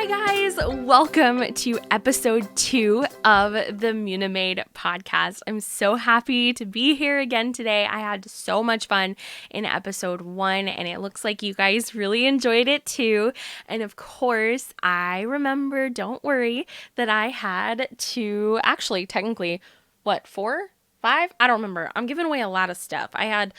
Hi guys, welcome to episode 2 of the Munimade podcast. I'm so happy to be here again today. I had so much fun in episode 1 and it looks like you guys really enjoyed it too. And of course, I remember, don't worry, that I had to technically, 4? 5? I don't remember. I'm giving away a lot of stuff. I had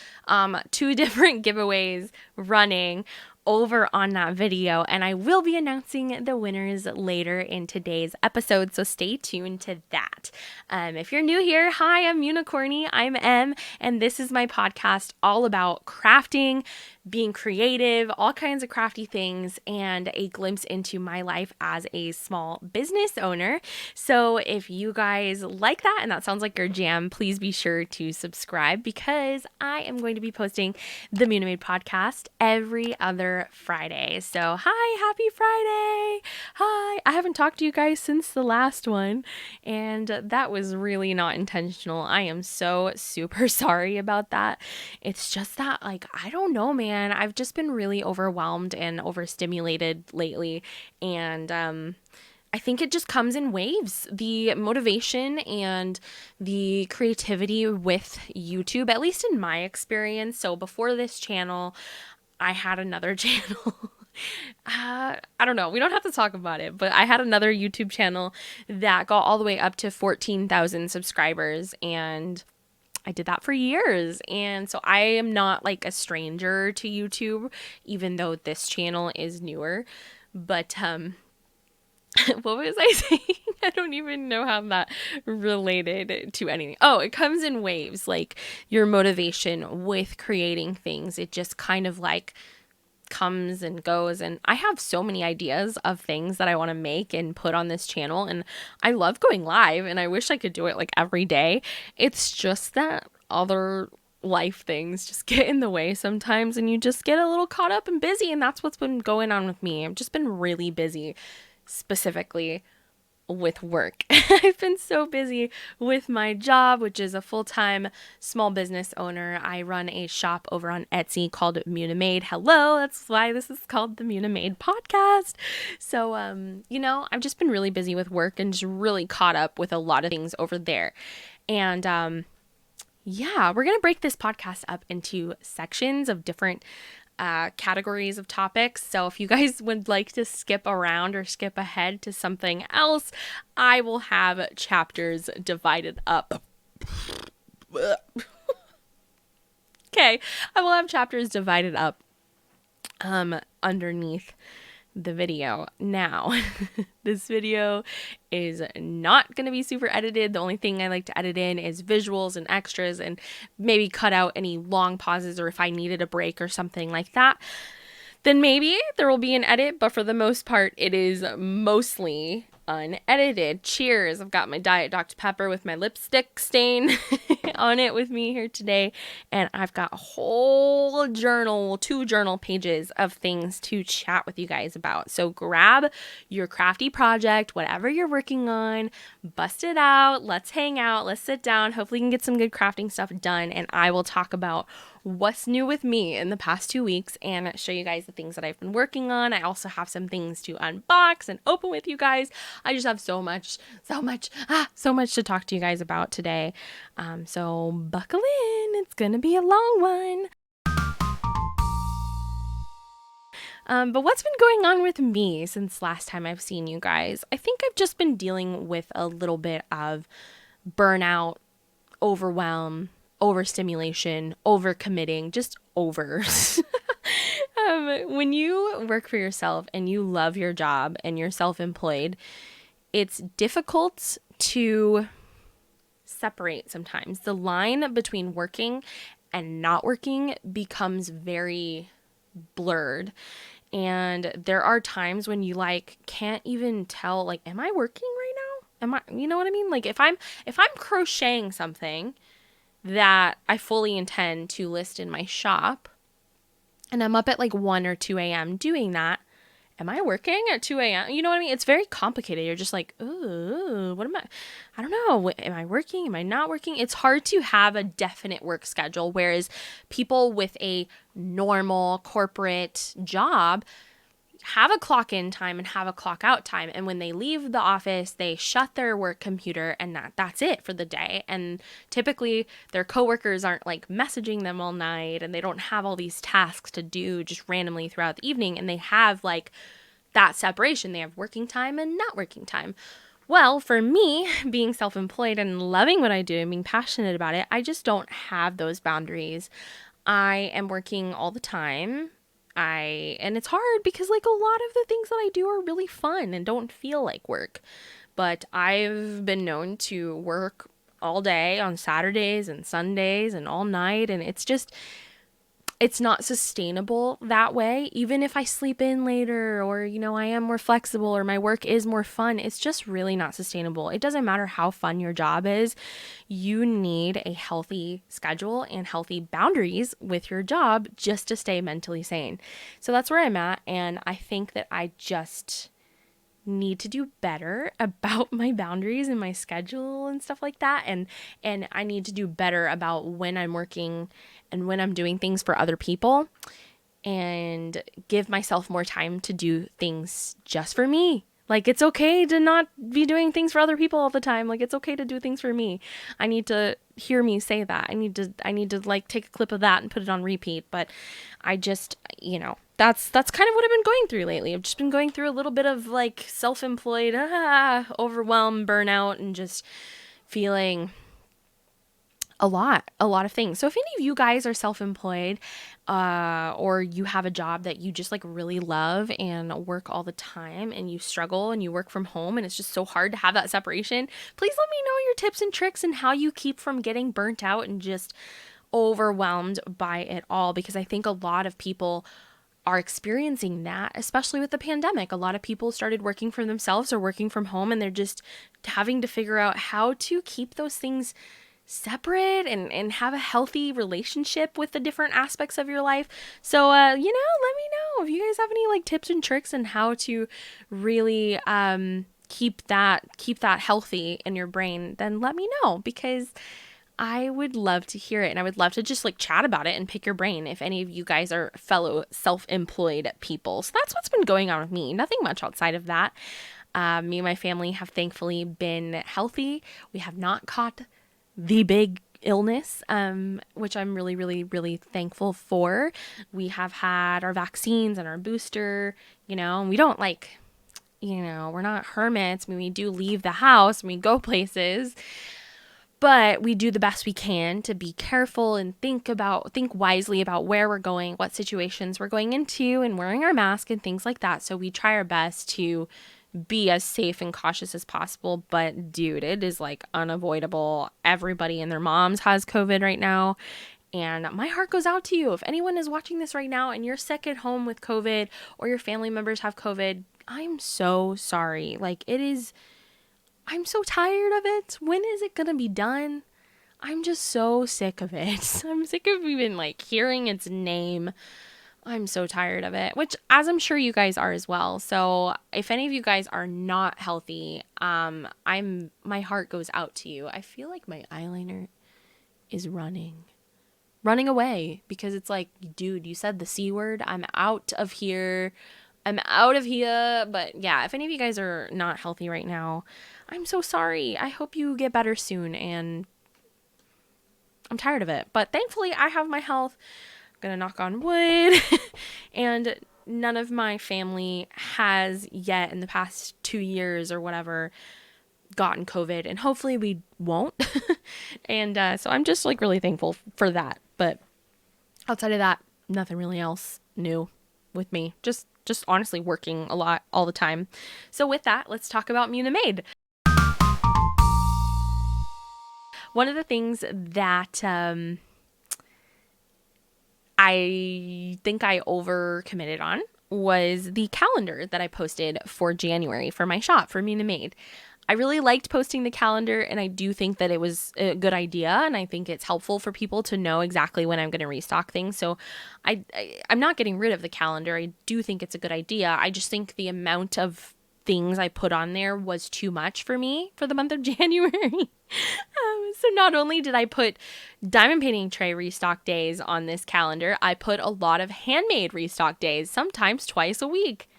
2 different giveaways running over on that video, and I will be announcing the winners later in today's episode, so stay tuned to that. If you're new here, hi, I'm Unicorny, I'm M, and this is my podcast all about crafting, being creative, all kinds of crafty things, and a glimpse into my life as a small business owner. So if you guys like that and that sounds like your jam, please be sure to subscribe because I am going to be posting the Munimade podcast every other Friday. So hi, happy Friday. Hi. I haven't talked to you guys since the last one, and that was really not intentional. I am so super sorry about that. It's just that, I don't know, man. I've just been really overwhelmed and overstimulated lately, and I think it just comes in waves. The motivation and the creativity with YouTube, at least in my experience. So before this channel, I had another channel. I don't know. We don't have to talk about it, but I had another YouTube channel that got all the way up to 14,000 subscribers, and I did that for years. And so I am not like a stranger to YouTube, even though this channel is newer. But what was I saying? I don't even know how that related to anything. Oh, it comes in waves, like your motivation with creating things. It just kind of comes and goes, and I have so many ideas of things that I want to make and put on this channel, and I love going live, and I wish I could do it every day. It's just that other life things just get in the way sometimes, and you just get a little caught up and busy, and that's what's been going on with me. I've just been really busy, specifically with work. I've been so busy with my job, which is a full-time small business owner. I run a shop over on Etsy called Munimade. Hello, that's why this is called the Munimade podcast. So, I've just been really busy with work and just really caught up with a lot of things over there. And, we're going to break this podcast up into sections of different categories of topics. So if you guys would like to skip around or skip ahead to something else, I will have chapters divided up. Okay, I will have chapters divided up underneath the video. Now, this video is not going to be super edited. The only thing I like to edit in is visuals and extras and maybe cut out any long pauses, or if I needed a break or something like that, then maybe there will be an edit, but for the most part, it is mostly unedited. Cheers. I've got my Diet Dr. Pepper with my lipstick stain on it with me here today. And I've got a whole journal, 2 journal pages of things to chat with you guys about. So grab your crafty project, whatever you're working on, bust it out. Let's hang out. Let's sit down. Hopefully you can get some good crafting stuff done. And I will talk about what's new with me in the past 2 weeks and show you guys the things that I've been working on. I also have some things to unbox and open with you guys. I just have so much to talk to you guys about today. So buckle in. It's gonna be a long one. But what's been going on with me since last time I've seen you guys? I think I've just been dealing with a little bit of burnout, overwhelm, overstimulation, overcommitting, just over. When you work for yourself and you love your job and you're self-employed, it's difficult to separate sometimes. The line between working and not working becomes very blurred. And there are times when you can't even tell, am I working right now? Am I, you know what I mean? If I'm crocheting something that I fully intend to list in my shop, and I'm up at 1 or 2 a.m. doing that, am I working at 2 a.m.? You know what I mean? It's very complicated. You're just ooh, what am I don't know. Am I working? Am I not working? It's hard to have a definite work schedule, whereas people with a normal corporate job have a clock in time and have a clock out time. And when they leave the office, they shut their work computer and that's it for the day. And typically their coworkers aren't like messaging them all night, and they don't have all these tasks to do just randomly throughout the evening. And they have like that separation. They have working time and not working time. Well, for me, being self-employed and loving what I do and being passionate about it, I just don't have those boundaries. I am working all the time. And it's hard because like a lot of the things that I do are really fun and don't feel like work. But I've been known to work all day on Saturdays and Sundays and all night, and it's not sustainable that way. Even if I sleep in later, or, I am more flexible, or my work is more fun, it's just really not sustainable. It doesn't matter how fun your job is. You need a healthy schedule and healthy boundaries with your job just to stay mentally sane. So that's where I'm at. And I think that I just need to do better about my boundaries and my schedule and stuff like that. And I need to do better about when I'm working and when I'm doing things for other people, and give myself more time to do things just for me. Like, it's okay to not be doing things for other people all the time. Like, it's okay to do things for me. I need to hear me say that. I need to like take a clip of that and put it on repeat. But I just, that's kind of what I've been going through lately. I've just been going through a little bit of like self-employed, overwhelm, burnout, and just feeling a lot of things. So if any of you guys are self-employed, or you have a job that you just like really love and work all the time, and you struggle and you work from home and it's just so hard to have that separation, please let me know your tips and tricks and how you keep from getting burnt out and just overwhelmed by it all. Because I think a lot of people are experiencing that, especially with the pandemic. A lot of people started working for themselves or working from home, and they're just having to figure out how to keep those things separate and have a healthy relationship with the different aspects of your life. So, let me know if you guys have any like tips and tricks on how to really keep that healthy in your brain. Then let me know, because I would love to hear it, and I would love to just like chat about it and pick your brain if any of you guys are fellow self-employed people. So that's what's been going on with me. Nothing much outside of that. Me and my family have thankfully been healthy. We have not caught the big illness, which I'm really, really, really thankful for. We have had our vaccines and our booster, and we don't like, we're not hermits. I mean, we do leave the house and we go places, but we do the best we can to be careful and think wisely about where we're going, what situations we're going into, and wearing our mask and things like that. So we try our best to be as safe and cautious as possible. But dude, it is like unavoidable. Everybody and their moms has COVID right now. And my heart goes out to you. If anyone is watching this right now and you're sick at home with COVID, or your family members have COVID, I'm so sorry. Like, I'm so tired of it. When is it going to be done? I'm just so sick of it. I'm sick of even like hearing its name. I'm so tired of it, which, as I'm sure you guys are as well. So if any of you guys are not healthy, my heart goes out to you. I feel like my eyeliner is running away, because it's like, dude, you said the C word. I'm out of here. But yeah, if any of you guys are not healthy right now, I'm so sorry. I hope you get better soon, and I'm tired of it. But thankfully, I have my health. Gonna knock on wood. And none of my family has yet, in the past 2 years or whatever, gotten COVID, and hopefully we won't. And so I'm just like really thankful for that. But outside of that, nothing really else new with me. Just honestly working a lot all the time. So with that, let's talk about Munimade. One of the things that I think I overcommitted on was the calendar that I posted for January for my shop, for Munimade. I really liked posting the calendar, and I do think that it was a good idea, and I think it's helpful for people to know exactly when I'm going to restock things. So I'm not getting rid of the calendar. I do think it's a good idea. I just think the amount of things I put on there was too much for me for the month of January. So not only did I put diamond painting tray restock days on this calendar, I put a lot of handmade restock days, sometimes twice a week.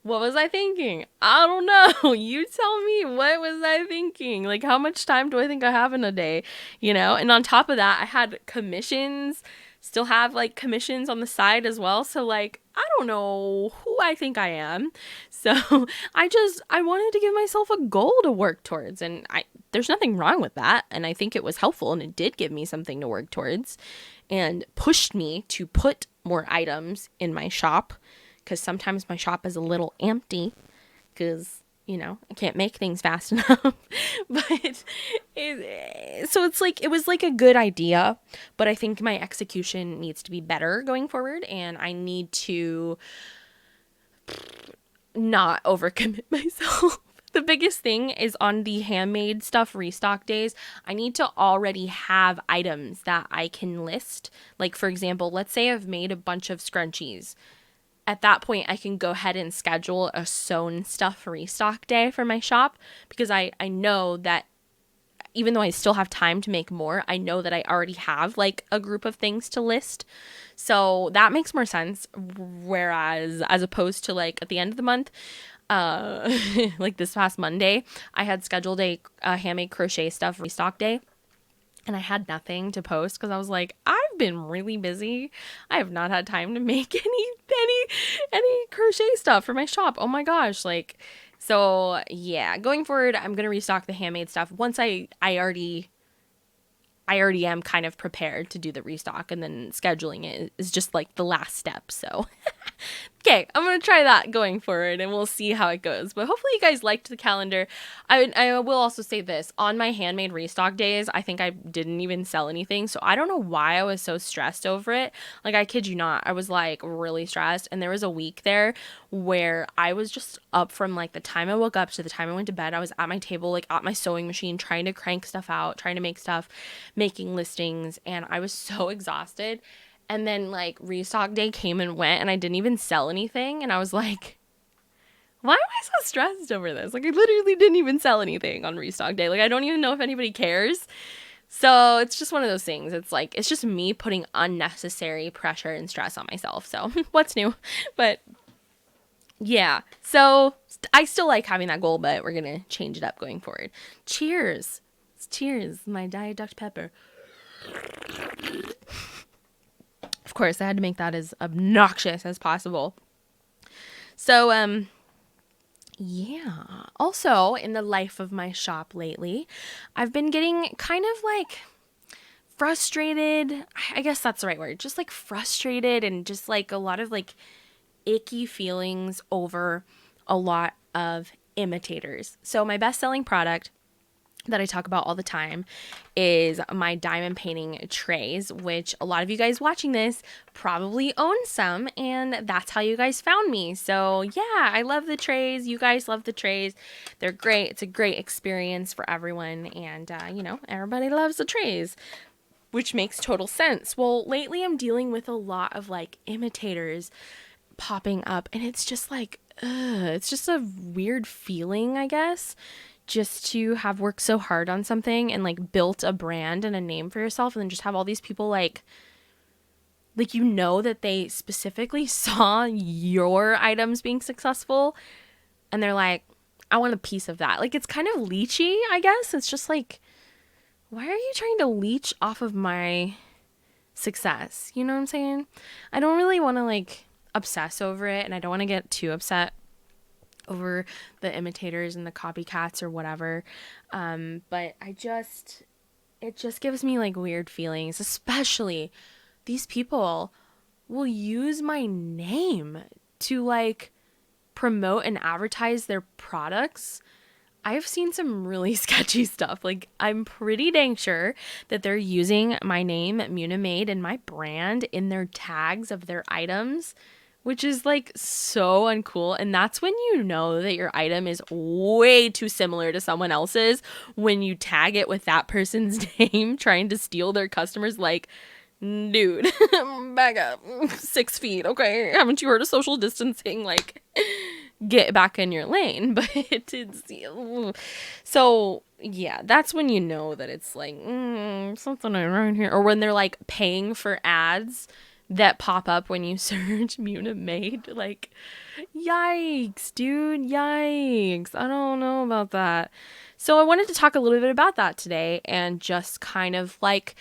What was I thinking? I don't know. You tell me, what was I thinking? Like, how much time do I think I have in a day? And on top of that, I had commissions, still have like commissions on the side as well. So, like, I don't know who I think I am. So, I wanted to give myself a goal to work towards. And there's nothing wrong with that. And I think it was helpful and it did give me something to work towards and pushed me to put more items in my shop. Because sometimes my shop is a little empty because, I can't make things fast enough. But so it's like, it was like a good idea, but I think my execution needs to be better going forward. And I need to not overcommit myself. The biggest thing is on the handmade stuff restock days, I need to already have items that I can list. Like, for example, let's say I've made a bunch of scrunchies. At that point, I can go ahead and schedule a sewn stuff restock day for my shop because I know that even though I still have time to make more, I know that I already have like a group of things to list. So that makes more sense. Whereas as opposed to like at the end of the month, like this past Monday, I had scheduled a handmade crochet stuff restock day. And I had nothing to post because I was like, I've been really busy. I have not had time to make any crochet stuff for my shop. Oh my gosh. Like, so yeah, going forward, I'm going to restock the handmade stuff once I already am kind of prepared to do the restock, and then scheduling it is just like the last step. So okay, I'm going to try that going forward and we'll see how it goes. But hopefully you guys liked the calendar. I will also say this. On my handmade restock days, I think I didn't even sell anything. So I don't know why I was so stressed over it. Like, I kid you not. I was like really stressed. And there was a week there where I was just up from like the time I woke up to the time I went to bed. I was at my table, like at my sewing machine, trying to crank stuff out, trying to make stuff, making listings. And I was so exhausted. And then like restock day came and went and I didn't even sell anything. And I was like, why am I so stressed over this? Like, I literally didn't even sell anything on restock day. Like, I don't even know if anybody cares. So it's just one of those things. It's like, it's just me putting unnecessary pressure and stress on myself. So what's new? But yeah, so I still like having that goal, but we're going to change it up going forward. Cheers. Cheers. My Diet Dr. Pepper. Of course, I had to make that as obnoxious as possible. So, yeah. Also, in the life of my shop lately, I've been getting kind of like frustrated. I guess that's the right word. Just like frustrated and just like a lot of like icky feelings over a lot of imitators. So my best-selling product that I talk about all the time is my diamond painting trays, which a lot of you guys watching this probably own some, and that's how you guys found me. So yeah, I love the trays. You guys love the trays. They're great. It's a great experience for everyone, and everybody loves the trays, which makes total sense. Well, lately I'm dealing with a lot of like imitators popping up, and it's just like, it's just a weird feeling, I guess, just to have worked so hard on something and like built a brand and a name for yourself, and then just have all these people like that they specifically saw your items being successful and they're like, I want a piece of that. Like, it's kind of leechy, I guess. It's just like, why are you trying to leech off of my success? You know what I'm saying? I don't really want to like obsess over it, and I don't want to get too upset over the imitators and the copycats or whatever. But it just gives me like weird feelings, especially these people will use my name to like promote and advertise their products. I've seen some really sketchy stuff. Like, I'm pretty dang sure that they're using my name, Munimade, and my brand in their tags of their items, which is like so uncool. And that's when you know that your item is way too similar to someone else's, when you tag it with that person's name, trying to steal their customers. Like, dude, back up 6 feet. Okay, haven't you heard of social distancing? Like, get back in your lane. But it's so yeah, that's when you know that it's like something around here. Or when they're like paying for ads that pop up when you search Munimade. Like, yikes, dude, yikes. I don't know about that. So I wanted to talk a little bit about that today and just kind of like,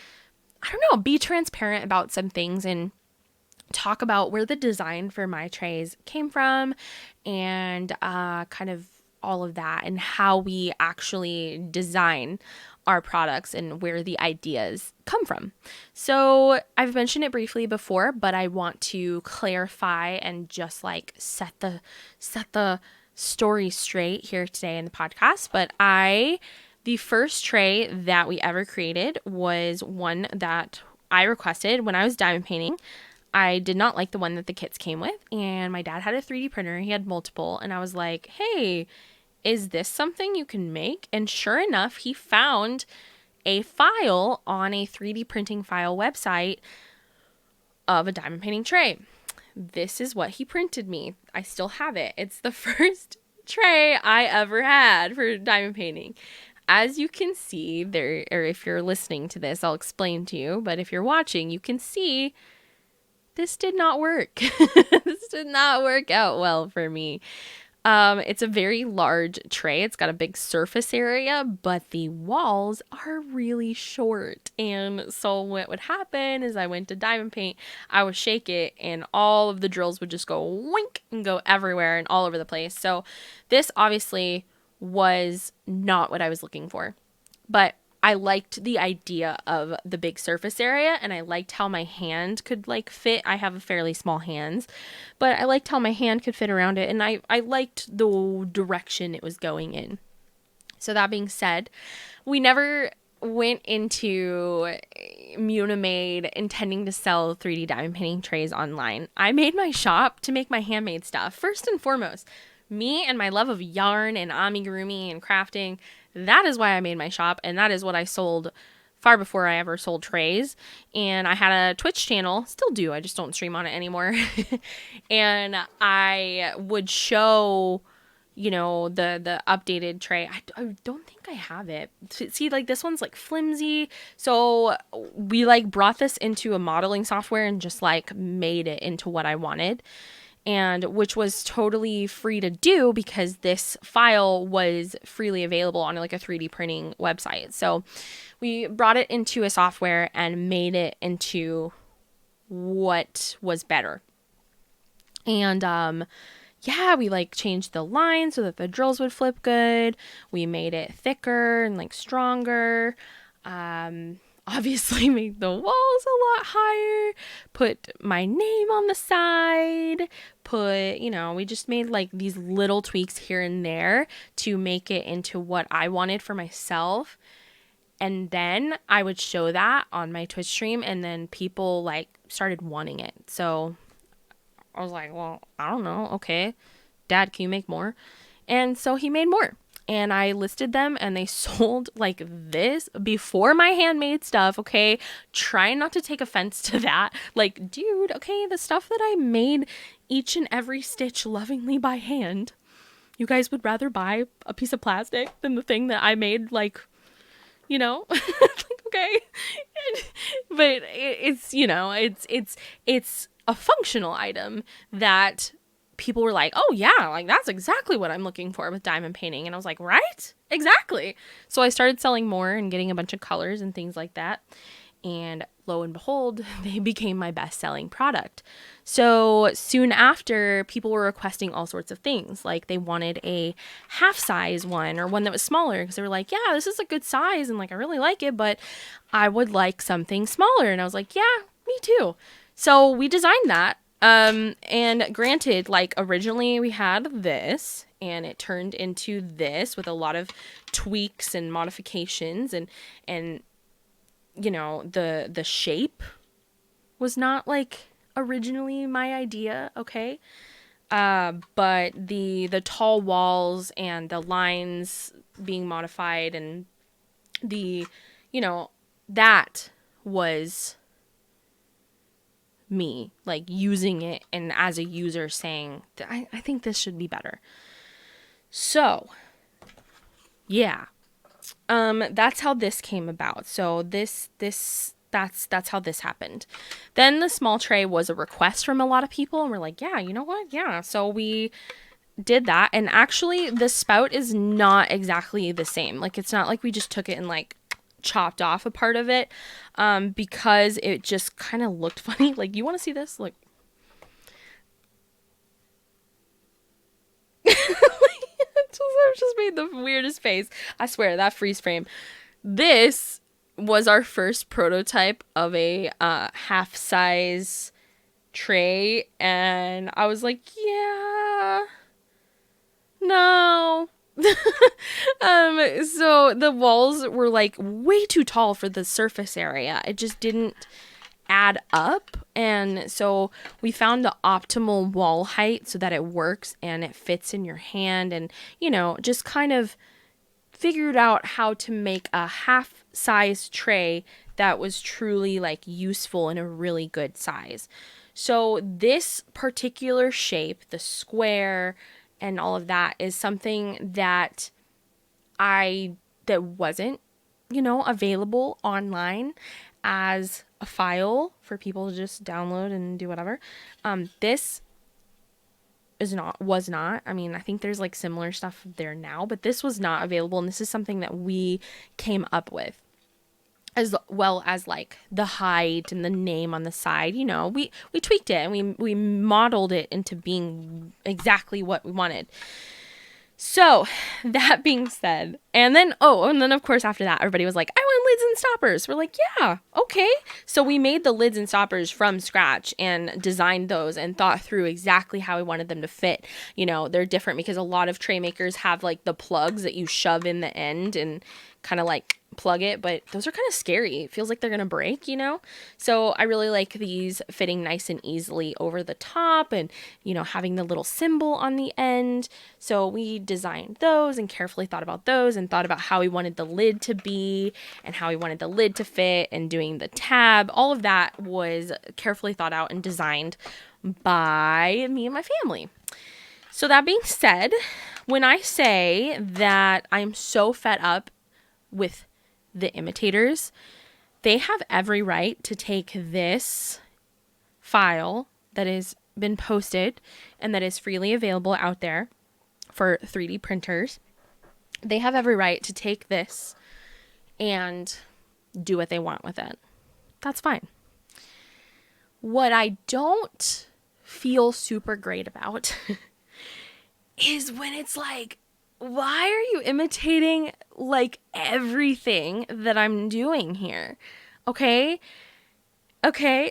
I don't know, be transparent about some things and talk about where the design for my trays came from and kind of all of that and how we actually design our products and where the ideas come from. So I've mentioned it briefly before, but I want to clarify and just like set the story straight here today in the podcast. But the first tray that we ever created was one that I requested when I was diamond painting. I did not like the one that the kits came with, and my dad had a 3D printer. He had multiple, and I was like, hey, is this something you can make? And sure enough, he found a file on a 3D printing file website of a diamond painting tray. This is what he printed me. I still have it. It's the first tray I ever had for diamond painting. As you can see there, or if you're listening to this, I'll explain to you, but if you're watching, you can see this did not work. This did not work out well for me. It's a very large tray. It's got a big surface area, but the walls are really short. And so what would happen is I went to diamond paint, I would shake it, and all of the drills would just go wink and go everywhere and all over the place. So this obviously was not what I was looking for. But I liked the idea of the big surface area, and I liked how my hand could like fit. I have fairly small hands, but I liked how my hand could fit around it, and I liked the direction it was going in. So that being said, we never went into Munimade intending to sell 3D diamond painting trays online. I made my shop to make my handmade stuff. First and foremost, me and my love of yarn and amigurumi and crafting, that is why I made my shop, and that is what I sold far before I ever sold trays. And I had a Twitch channel, still do, I just don't stream on it anymore. And I would show, you know, the updated tray. I don't think I have it. See, like this one's like flimsy. So we like brought this into a modeling software and just like made it into what I wanted. And which was totally free to do because this file was freely available on like a 3D printing website. So we brought it into a software and made it into what was better. And yeah, we like changed the line so that the drills would flip good. We made it thicker and like stronger. Obviously made the walls a lot higher, put my name on the side, we just made like these little tweaks here and there to make it into what I wanted for myself. And then I would show that on my Twitch stream, and then people like started wanting it. So I was like, well, I don't know. Okay, Dad, can you make more? And so he made more. And I listed them, and they sold like this before my handmade stuff. Okay. Try not to take offense to that. Like, dude, okay. The stuff that I made each and every stitch lovingly by hand, you guys would rather buy a piece of plastic than the thing that I made, like, you know, like, okay. But it's a functional item that people were like, oh yeah, like that's exactly what I'm looking for with diamond painting. And I was like, right? Exactly. So I started selling more and getting a bunch of colors and things like that. And lo and behold, they became my best-selling product. So soon after, people were requesting all sorts of things. Like they wanted a half-size one or one that was smaller because they were like, yeah, this is a good size and like I really like it, but I would like something smaller. And I was like, yeah, me too. So we designed that. And granted, like originally we had this and it turned into this with a lot of tweaks and modifications and, you know, the shape was not like originally my idea. Okay. But the tall walls and the lines being modified and that was me like using it and as a user saying I think this should be better. So yeah, that's how this came about. So this that's how this happened. Then the small tray was a request from a lot of people, and we're like, yeah, you know what? Yeah. So we did that. And actually the spout is not exactly the same. Like, it's not like we just took it and like chopped off a part of it, because it just kind of looked funny. Like, you want to see this? Like, I've just made the weirdest face. I swear, that freeze frame. This was our first prototype of a half size tray, and I was like, yeah, no. So the walls were like way too tall for the surface area. It just didn't add up, and so we found the optimal wall height so that it works and it fits in your hand, and just kind of figured out how to make a half size tray that was truly like useful in a really good size. So this particular shape, the square and all of that, is something that wasn't, available online as a file for people to just download and do whatever. This was not. I mean, I think there's like similar stuff there now, but this was not available, and this is something that we came up with, as well as like the height and the name on the side. We tweaked it, and we modeled it into being exactly what we wanted. So that being said, and then of course after that, everybody was like, I want lids and stoppers. We're like, yeah, okay. So we made the lids and stoppers from scratch and designed those and thought through exactly how we wanted them to fit. They're different because a lot of tray makers have like the plugs that you shove in the end and kind of like plug it, but those are kind of scary. It feels like they're gonna break, so I really like these fitting nice and easily over the top, and having the little symbol on the end. So we designed those and carefully thought about those and thought about how we wanted the lid to be and how we wanted the lid to fit, and doing the tab. All of that was carefully thought out and designed by me and my family. So that being said, when I say that I'm so fed up with the Imitators, they have every right to take this file that has been posted and that is freely available out there for 3D printers. They have every right to take this and do what they want with it. That's fine. What I don't feel super great about is when it's like, why are you imitating like everything that I'm doing here? Okay,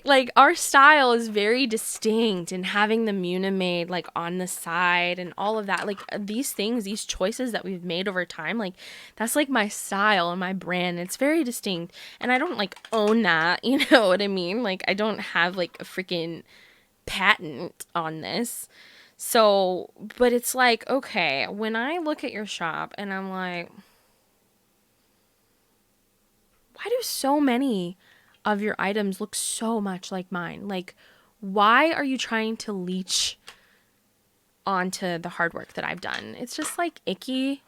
like our style is very distinct, and having the Munimade like on the side and all of that, like these things, these choices that we've made over time, like that's like my style and my brand. It's very distinct, and I don't like own that, you know what I mean? Like I don't have like a freaking patent on this. So, but it's like, okay, when I look at your shop and I'm like, why do so many of your items look so much like mine? Like, why are you trying to leech onto the hard work that I've done? It's just like icky.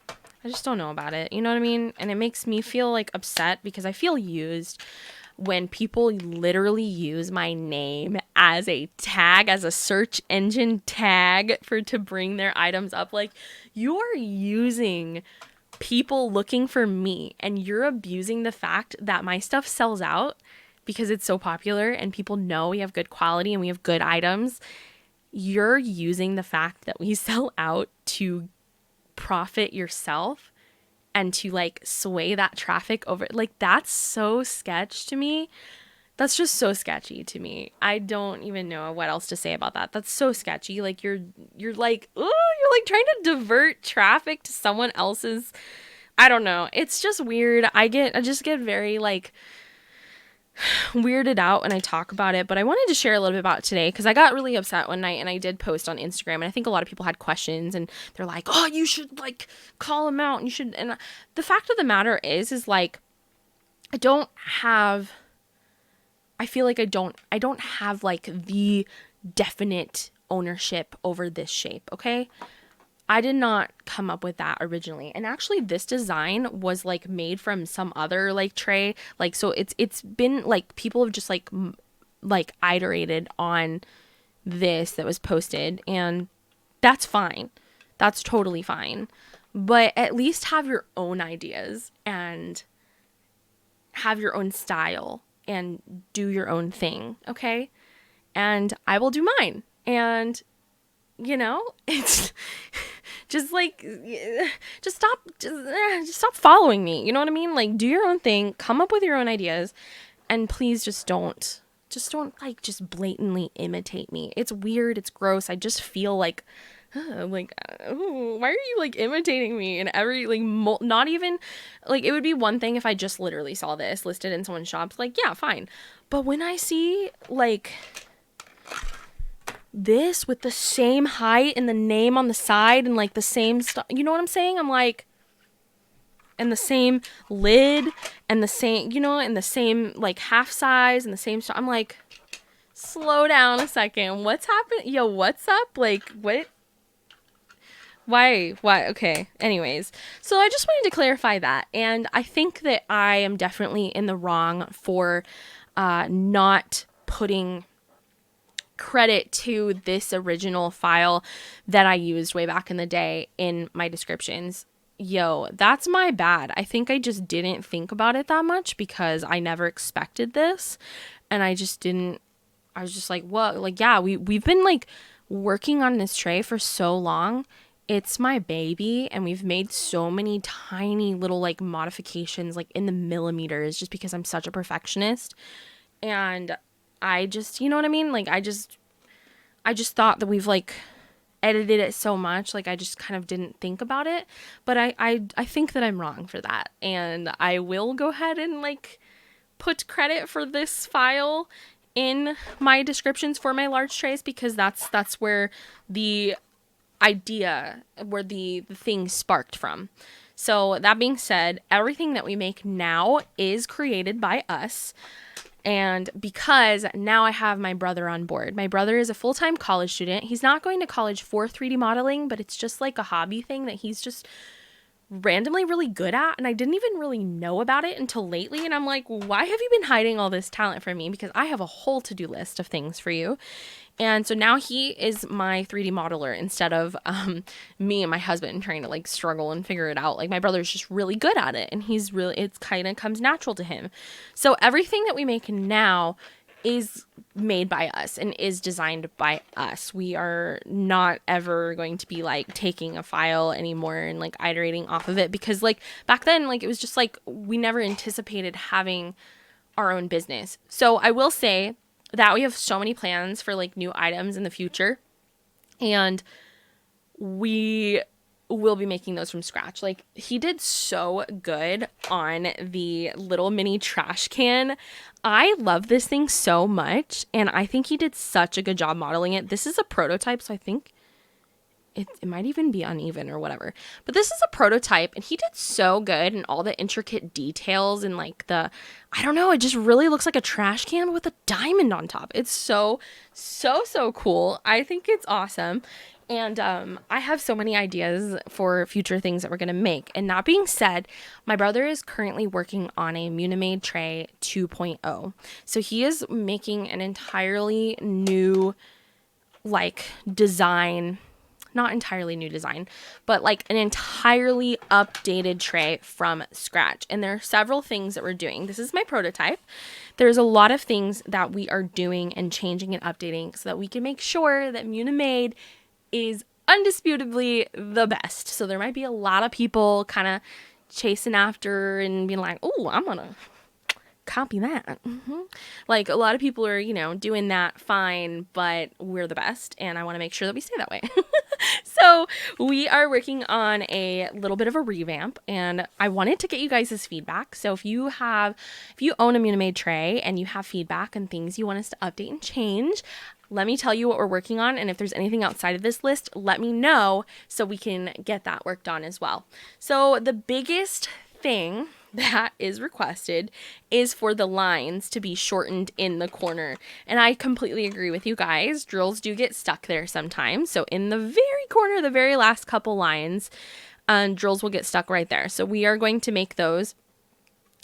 I just don't know about it. You know what I mean? And it makes me feel like upset because I feel used when people literally use my name as a tag, as a search engine tag to bring their items up. Like, you are using people looking for me, and you're abusing the fact that my stuff sells out because it's so popular and people know we have good quality and we have good items. You're using the fact that we sell out to profit yourself and to like sway that traffic over. Like, that's so sketch to me. That's just so sketchy to me. I don't even know what else to say about that. That's so sketchy. Like you're like, oh, you're like trying to divert traffic to someone else's. I don't know. It's just weird. I just get very like weirded out when I talk about it, but I wanted to share a little bit about it today because I got really upset one night and I did post on Instagram, and I think a lot of people had questions and they're like, oh, you should like call him out and you should. And the fact of the matter is like, I feel like I don't have like the definite ownership over this shape. Okay. I did not come up with that originally. And actually this design was like made from some other like tray. Like, so it's been like people have just like iterated on this that was posted, and that's fine. That's totally fine. But at least have your own ideas and have your own style and do your own thing, okay? And I will do mine. And it's just like, just stop following me. You know what I mean? Like, do your own thing, come up with your own ideas, and please just don't like just blatantly imitate me. It's weird. It's gross. I just feel like, why are you like imitating me? And every like, not even like, it would be one thing if I just literally saw this listed in someone's shops. Like, yeah, fine. But when I see like this with the same height and the name on the side and like the same stuff, you know what I'm saying? I'm like, and the same lid and the same, and the same like half size and the same stuff. I'm like, slow down a second. What's happening? Yo, what's up? Like, what? Why? Okay. Anyways, so I just wanted to clarify that. And I think that I am definitely in the wrong for not putting credit to this original file that I used way back in the day in my descriptions. Yo, that's my bad. I think I just didn't think about it that much because I never expected this. And I just didn't, I was just like, what? Like, yeah, we've been like working on this tray for so long. It's my baby, and we've made so many tiny little like modifications like in the millimeters just because I'm such a perfectionist. And I just, you know what I mean? Like, I just thought that we've like edited it so much, like I just kind of didn't think about it. But I think that I'm wrong for that, and I will go ahead and like put credit for this file in my descriptions for my large trays, because that's where the idea, where the thing sparked from. So that being said, everything that we make now is created by us. And because now I have my brother on board. My brother is a full-time college student. He's not going to college for 3D modeling, but it's just like a hobby thing that he's just randomly really good at. And I didn't even really know about it until lately. And I'm like, why have you been hiding all this talent from me? Because I have a whole to-do list of things for you. And so now he is my 3D modeler instead of me and my husband trying to like struggle and figure it out. Like, my brother's just really good at it, and it's kind of comes natural to him. So everything that we make now is made by us and is designed by us. We are not ever going to be like taking a file anymore and like iterating off of it, because like back then, like it was just like we never anticipated having our own business. So I will say that we have so many plans for like new items in the future, and we will be making those from scratch. Like, he did so good on the little mini trash can. I love this thing so much, and I think he did such a good job modeling it. This is a prototype, so I think it might even be uneven or whatever. But this is a prototype, and he did so good in all the intricate details and like I don't know, it just really looks like a trash can with a diamond on top. It's so cool. I think it's awesome. And I have so many ideas for future things that we're going to make. And that being said, my brother is currently working on a Munimade tray 2.0. So he is making an entirely new like design, not entirely new design, but like an entirely updated tray from scratch. And there are several things that we're doing. This is my prototype. There's a lot of things that we are doing and changing and updating so that we can make sure that Munimade is undisputably the best. So there might be a lot of people kind of chasing after and being like, oh, I'm gonna copy that. Like, a lot of people are, doing that fine, but we're the best, and I want to make sure that we stay that way. So we are working on a little bit of a revamp, and I wanted to get you guys' feedback. So if you own a Munimade tray and you have feedback and things you want us to update and change, let me tell you what we're working on, and if there's anything outside of this list, let me know so we can get that worked on as well. So the biggest thing that is requested is for the lines to be shortened in the corner. And I completely agree with you guys. Drills do get stuck there sometimes. So in the very corner, the very last couple lines, drills will get stuck right there. So we are going to make those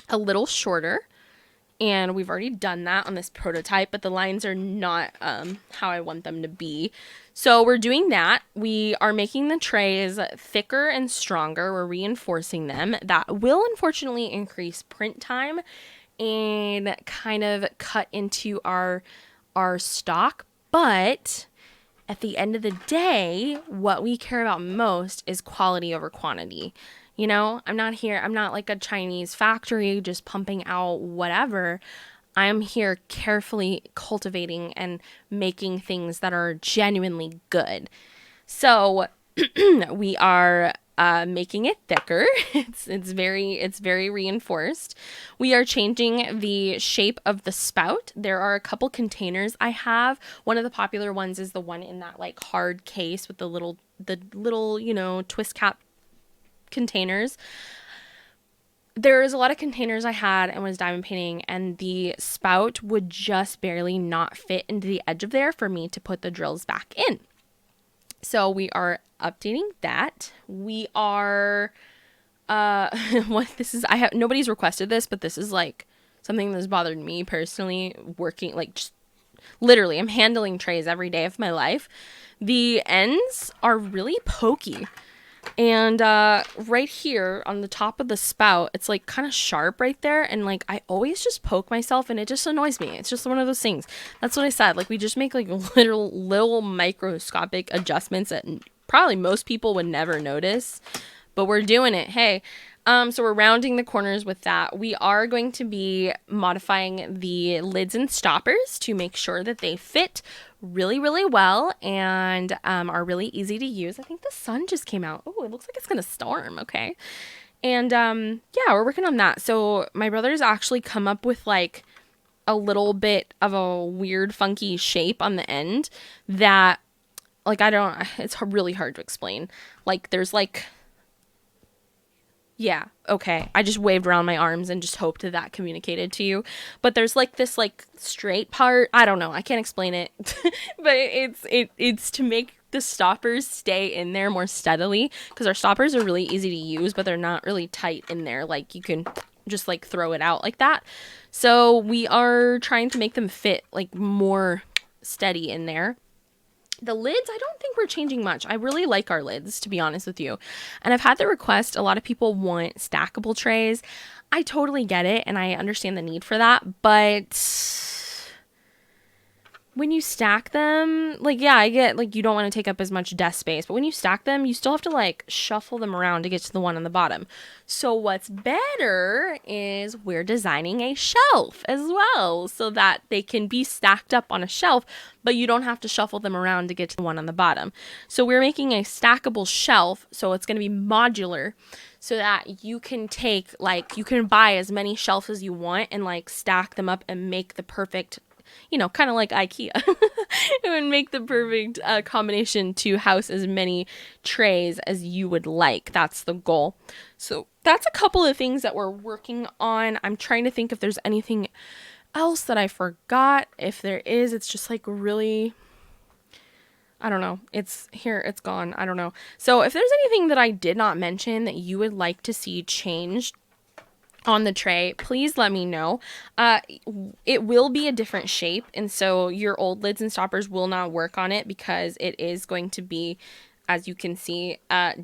a little shorter. And we've already done that on this prototype, but the lines are not how I want them to be. So we're doing that. We are making the trays thicker and stronger. We're reinforcing them. That will unfortunately increase print time and kind of cut into our stock. But at the end of the day, what we care about most is quality over quantity. You know, I'm not like a Chinese factory just pumping out whatever. I'm here carefully cultivating and making things that are genuinely good. So we are making it thicker. It's very reinforced. We are changing the shape of the spout. There are a couple containers I have. One of the popular ones is the one in that like hard case with the little, twist cap containers. There's a lot of containers I had and was diamond painting, and the spout would just barely not fit into the edge of there for me to put the drills back in. So we are updating that. We are nobody's requested this, but this is like something that's bothered me personally, working like just literally I'm handling trays every day of my life. The ends are really pokey. And right here on the top of the spout, it's like kind of sharp right there. And like I always just poke myself and it just annoys me. It's just one of those things. That's what I said. Like we just make like little microscopic adjustments that probably most people would never notice. But we're doing it. Hey. So we're rounding the corners with that. We are going to be modifying the lids and stoppers to make sure that they fit really, really well and are really easy to use. I think the sun just came out. Oh, it looks like it's going to storm. Okay. And yeah, we're working on that. So my brother's actually come up with like a little bit of a weird, funky shape on the end that like, it's really hard to explain. Like there's like, yeah, okay. I just waved around my arms and just hoped that communicated to you. But there's like this like straight part. I don't know. I can't explain it. But it's to make the stoppers stay in there more steadily, because our stoppers are really easy to use, but they're not really tight in there. Like you can just like throw it out like that. So we are trying to make them fit like more steady in there. The lids, I don't think we're changing much. I really like our lids, to be honest with you. And I've had the request, a lot of people want stackable trays. I totally get it, and I understand the need for that. But when you stack them, like, yeah, I get, like, you don't want to take up as much desk space. But when you stack them, you still have to, like, shuffle them around to get to the one on the bottom. So what's better is we're designing a shelf as well so that they can be stacked up on a shelf, but you don't have to shuffle them around to get to the one on the bottom. So we're making a stackable shelf, so it's going to be modular, so that you can take, like, you can buy as many shelves as you want and, like, stack them up and make the perfect, kind of like IKEA. It would make the perfect combination to house as many trays as you would like. That's the goal. So that's a couple of things that we're working on. I'm trying to think if there's anything else that I forgot. If there is, it's just like really, I don't know. It's here, it's gone. I don't know. So if there's anything that I did not mention that you would like to see changed on the tray, please let me know. It will be a different shape, and so your old lids and stoppers will not work on it because it is going to be, as you can see,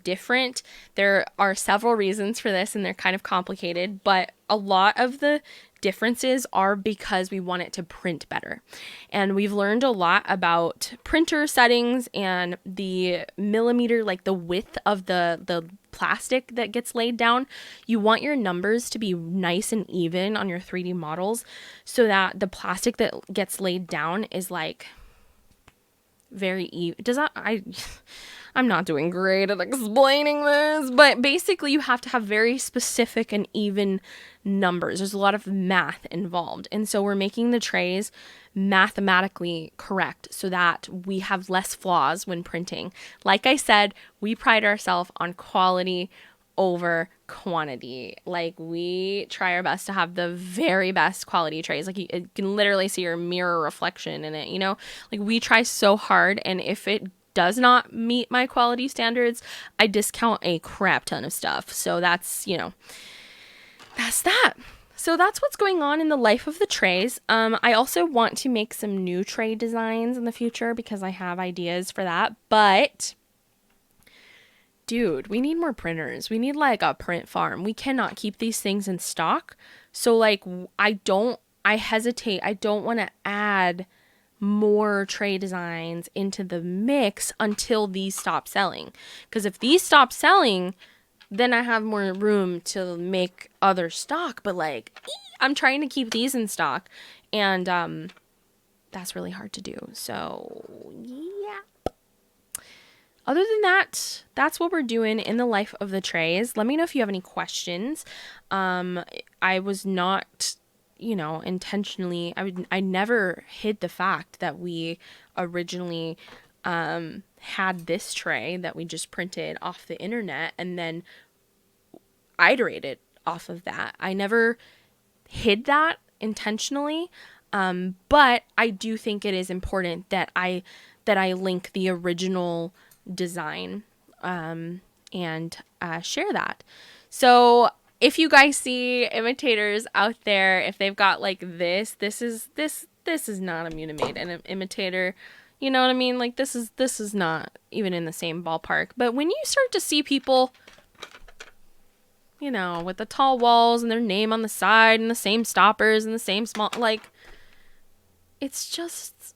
different. There are several reasons for this, and they're kind of complicated, but a lot of the differences are because we want it to print better. And we've learned a lot about printer settings and the millimeter, like the width of the plastic that gets laid down. You want your numbers to be nice and even on your 3D models so that the plastic that gets laid down is like very even. I'm not doing great at explaining this, but basically you have to have very specific and even numbers. There's a lot of math involved. And so we're making the trays mathematically correct so that we have less flaws when printing. Like I said, we pride ourselves on quality over quantity. Like, we try our best to have the very best quality trays. Like, you can literally see your mirror reflection in it, you know? Like, we try so hard, and if it does not meet my quality standards, I discount a crap ton of stuff. So that's, you know, that's that. So that's what's going on in the life of the trays. I also want to make some new tray designs in the future because I have ideas for that. But dude, we need more printers. We need like a print farm. We cannot keep these things in stock. So like, I hesitate. I don't want to add more tray designs into the mix until these stop selling. Because if these stop selling, then I have more room to make other stock. But like, I'm trying to keep these in stock, and that's really hard to do. So yeah. Other than that, that's what we're doing in the life of the trays. Let me know if you have any questions. I was not, you know, intentionally, I never hid the fact that we originally had this tray that we just printed off the internet and then iterated off of that. I never hid that intentionally, but I do think it is important that I link the original design and share that. So if you guys see imitators out there, if they've got like this is not a Munimade and an imitator. You know what I mean? Like, this is not even in the same ballpark. But when you start to see people, you know, with the tall walls and their name on the side and the same stoppers and the same small, like, it's just,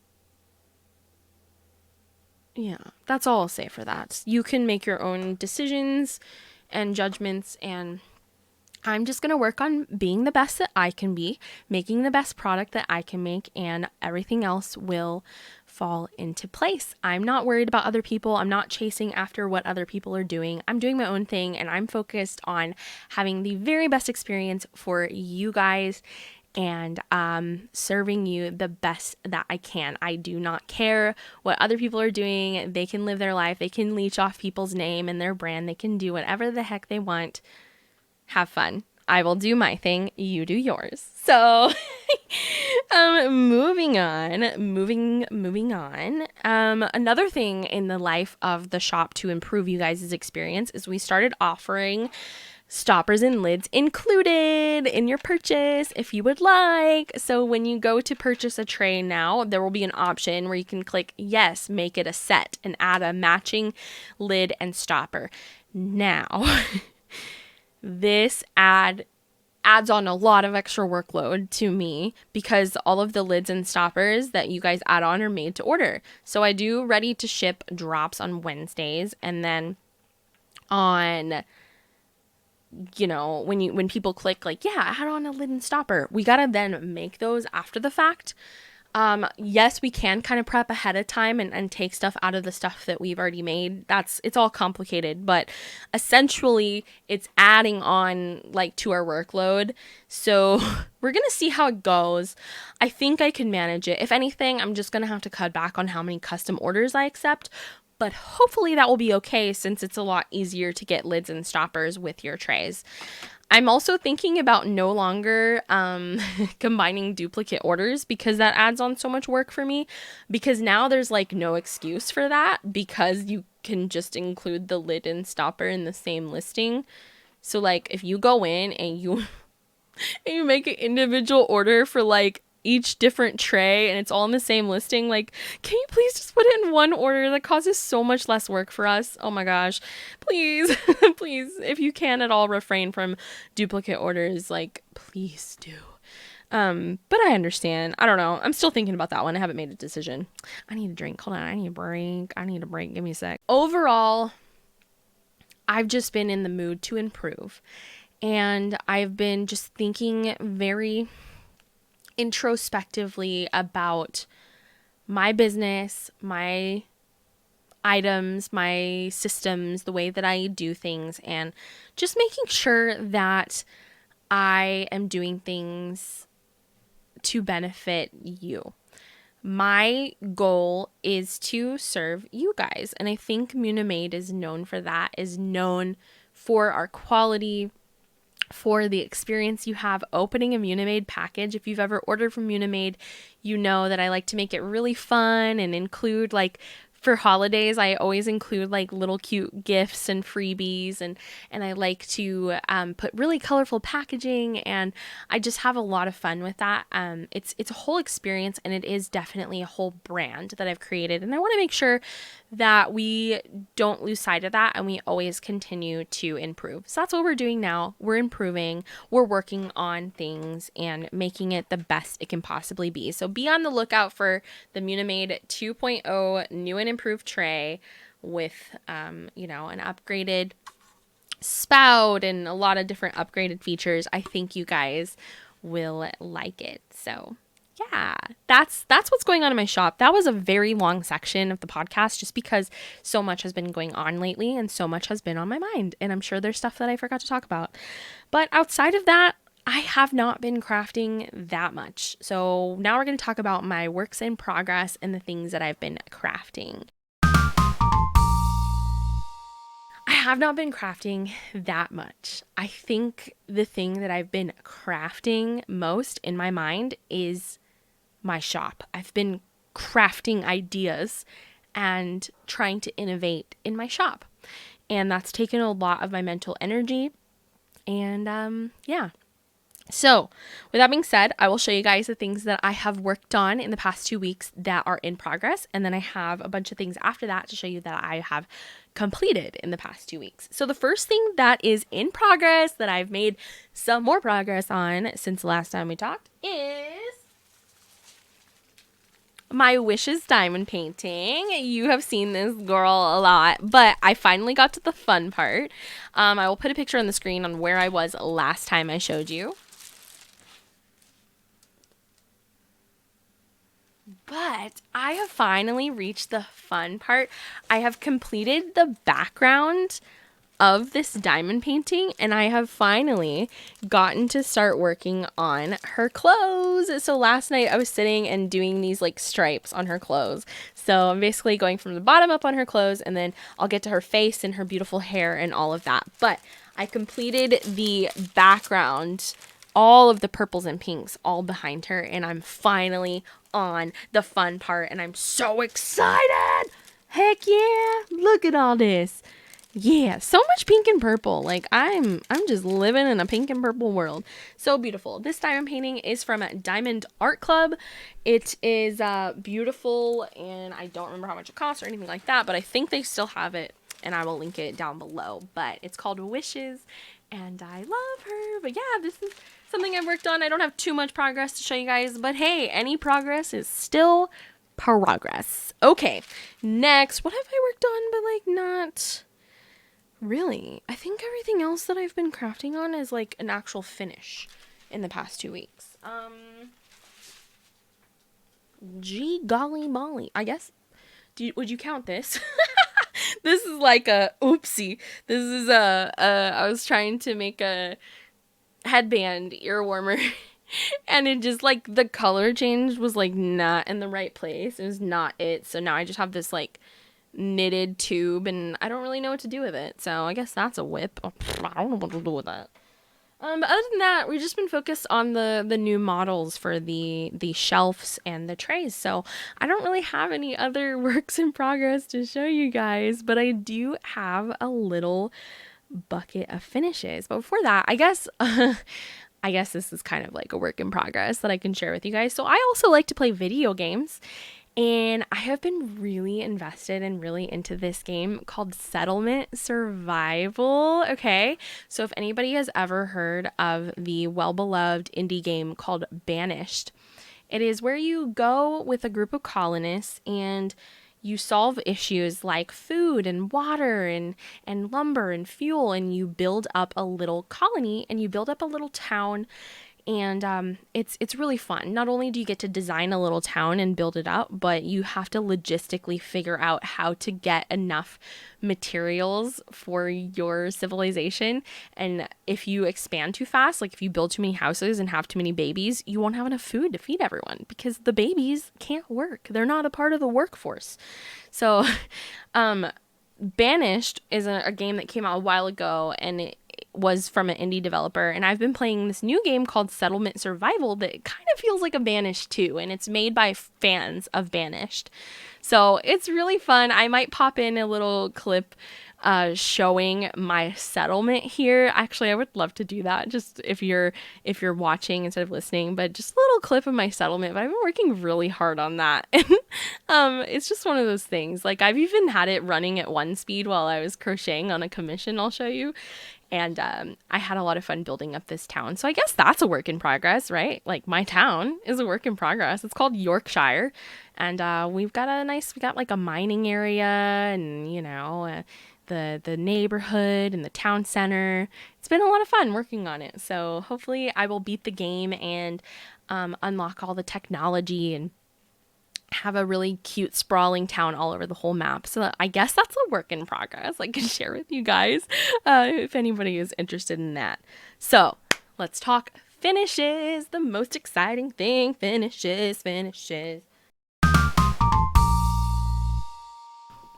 yeah, that's all I'll say for that. You can make your own decisions and judgments, and I'm just going to work on being the best that I can be, making the best product that I can make, and everything else will fall into place. I'm not worried about other people. I'm not chasing after what other people are doing. I'm doing my own thing, and I'm focused on having the very best experience for you guys and serving you the best that I can. I do not care what other people are doing. They can live their life. They can leech off people's name and their brand. They can do whatever the heck they want. Have fun. I will do my thing. You do yours. So moving on. Another thing in the life of the shop to improve you guys' experience is we started offering stoppers and lids included in your purchase if you would like. So when you go to purchase a tray now, there will be an option where you can click yes, make it a set, and add a matching lid and stopper. Now, this adds on a lot of extra workload to me because all of the lids and stoppers that you guys add on are made to order. So I do ready to ship drops on Wednesdays, and then on, you know, when people click like, yeah, add on a lid and stopper, we gotta then make those after the fact. Yes, we can kind of prep ahead of time and take stuff out of the stuff that we've already made. It's all complicated, but essentially it's adding on like to our workload. So we're going to see how it goes. I think I can manage it. If anything, I'm just going to have to cut back on how many custom orders I accept, but hopefully that will be okay since it's a lot easier to get lids and stoppers with your trays. I'm also thinking about no longer combining duplicate orders because that adds on so much work for me, because now there's like no excuse for that because you can just include the lid and stopper in the same listing. So like if you go in and you make an individual order for like each different tray and it's all in the same listing, like, can you please just put it in one order? That causes so much less work for us. Oh my gosh, please please, if you can at all refrain from duplicate orders, like, please do. But I understand. I don't know, I'm still thinking about that one. I haven't made a decision. I need a drink. Hold on, I need a break. Give me a sec. Overall, I've just been in the mood to improve, and I've been just thinking very introspectively about my business, my items, my systems, the way that I do things, and just making sure that I am doing things to benefit you. My goal is to serve you guys, and I think Munimade is known for that, is known for our quality, for the experience you have opening a Munimade package. If you've ever ordered from Munimade, you know that I like to make it really fun and include, like, for holidays, I always include like little cute gifts and freebies, and I like to put really colorful packaging, and I just have a lot of fun with that. It's a whole experience, and it is definitely a whole brand that I've created, and I want to make sure that we don't lose sight of that, and we always continue to improve. So that's what we're doing now. We're improving, we're working on things and making it the best it can possibly be. So be on the lookout for the Munimade 2.0 new and improved tray with, an upgraded spout and a lot of different upgraded features. I think you guys will like it. So yeah, that's what's going on in my shop. That was a very long section of the podcast just because so much has been going on lately and so much has been on my mind. And I'm sure there's stuff that I forgot to talk about. But outside of that, I have not been crafting that much. So now we're going to talk about my works in progress and the things that I've been crafting. I have not been crafting that much. I think the thing that I've been crafting most in my mind is my shop. I've been crafting ideas and trying to innovate in my shop. And that's taken a lot of my mental energy. And yeah. So with that being said, I will show you guys the things that I have worked on in the past 2 weeks that are in progress. And then I have a bunch of things after that to show you that I have completed in the past 2 weeks. So the first thing that is in progress that I've made some more progress on since the last time we talked is my Wishes diamond painting. You have seen this girl a lot, but I finally got to the fun part. I will put a picture on the screen on where I was last time I showed you. But I have finally reached the fun part. I have completed the background of this diamond painting, and I have finally gotten to start working on her clothes. So last night I was sitting and doing these like stripes on her clothes. So I'm basically going from the bottom up on her clothes, and then I'll get to her face and her beautiful hair and all of that. But I completed the background, all of the purples and pinks all behind her, and I'm finally on the fun part, and I'm so excited. Heck yeah, look at all this. Yeah, so much pink and purple. Like I'm just living in a pink and purple world. So beautiful. This diamond painting is from Diamond Art Club. It is beautiful, and I don't remember how much it costs or anything like that, but I think they still have it, and I will link it down below. But it's called Wishes, and I love her. But yeah, this is something I've worked on. I don't have too much progress to show you guys, but hey, any progress is still progress. Okay, next, what have I worked on but like not really? I think everything else that I've been crafting on is like an actual finish in the past 2 weeks. Gee golly molly. I guess, would you count this? This is like a oopsie. This is I was trying to make a headband ear warmer and it just like the color change was like not in the right place. It was not it. So now I just have this like knitted tube, and I don't really know what to do with it. So I guess that's a whip. I don't know what to do with that. But other than that, we've just been focused on the new models for the shelves and the trays. So I don't really have any other works in progress to show you guys, but I do have a little bucket of finishes. But before that, I guess this is kind of like a work in progress that I can share with you guys. So I also like to play video games. And I have been really invested and really into this game called Settlement Survival. Okay, so if anybody has ever heard of the well-beloved indie game called Banished, it is where you go with a group of colonists and you solve issues like food and water and lumber and fuel, and you build up a little colony and you build up a little town. And it's really fun. Not only do you get to design a little town and build it up, but you have to logistically figure out how to get enough materials for your civilization. And if you expand too fast, like if you build too many houses and have too many babies, you won't have enough food to feed everyone because the babies can't work. They're not a part of the workforce. So Banished is a game that came out a while ago, and it was from an indie developer, and I've been playing this new game called Settlement Survival that kind of feels like a Banished too, and it's made by fans of Banished. So it's really fun. I might pop in a little clip showing my settlement here. Actually, I would love to do that, just if you're watching instead of listening, but just a little clip of my settlement. But I've been working really hard on that. And it's just one of those things. Like, I've even had it running at 1 speed while I was crocheting on a commission I'll show you. And I had a lot of fun building up this town. So I guess that's a work in progress, right? Like, my town is a work in progress. It's called Yorkshire. And we got like a mining area, and, you know, the neighborhood and the town center. It's been a lot of fun working on it. So hopefully I will beat the game and unlock all the technology and have a really cute sprawling town all over the whole map. So I guess that's a work in progress I can share with you guys if anybody is interested in that. So let's talk finishes. The most exciting thing, finishes.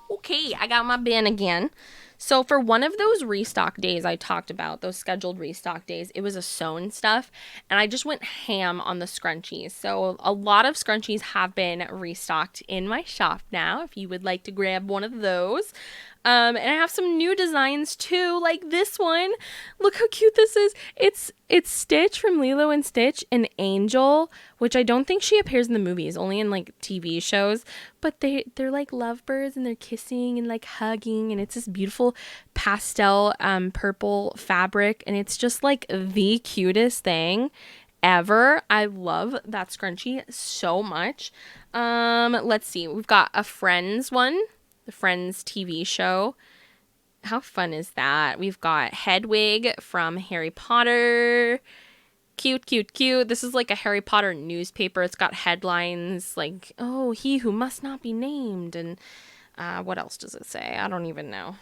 Okay, I got my bin again. So for one of those restock days I talked about, those scheduled restock days, it was a sewn stuff, and I just went ham on the scrunchies. So a lot of scrunchies have been restocked in my shop now, if you would like to grab one of those. And I have some new designs too, like this one. Look how cute this is. It's Stitch from Lilo and Stitch, an angel, which I don't think she appears in the movies, only in like TV shows. But they're like lovebirds, and they're kissing and like hugging, and it's this beautiful pastel purple fabric, and it's just like the cutest thing ever. I love that scrunchie so much. Let's see. We've got a Friends one. The Friends TV show. How fun is that? We've got Hedwig from Harry Potter. Cute. This is like a Harry Potter newspaper. It's got headlines like, oh, he who must not be named. And what else does it say? I don't even know.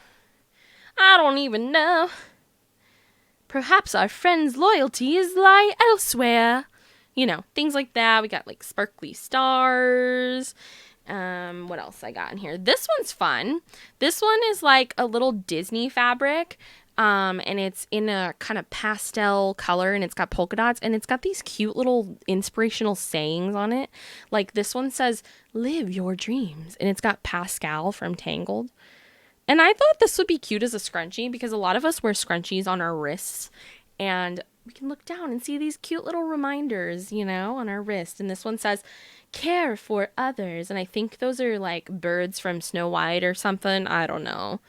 Perhaps our friend's loyalties lie elsewhere. You know, things like that. We got like sparkly stars. What else I got in here? This one's fun. This one is like a little Disney fabric, and it's in a kind of pastel color, and it's got polka dots, and it's got these cute little inspirational sayings on it. Like this one says, "Live your dreams," and it's got Pascal from Tangled. And I thought this would be cute as a scrunchie because a lot of us wear scrunchies on our wrists, and we can look down and see these cute little reminders, you know, on our wrist. And this one says, care for others. And I think those are like birds from Snow White or something. I don't know.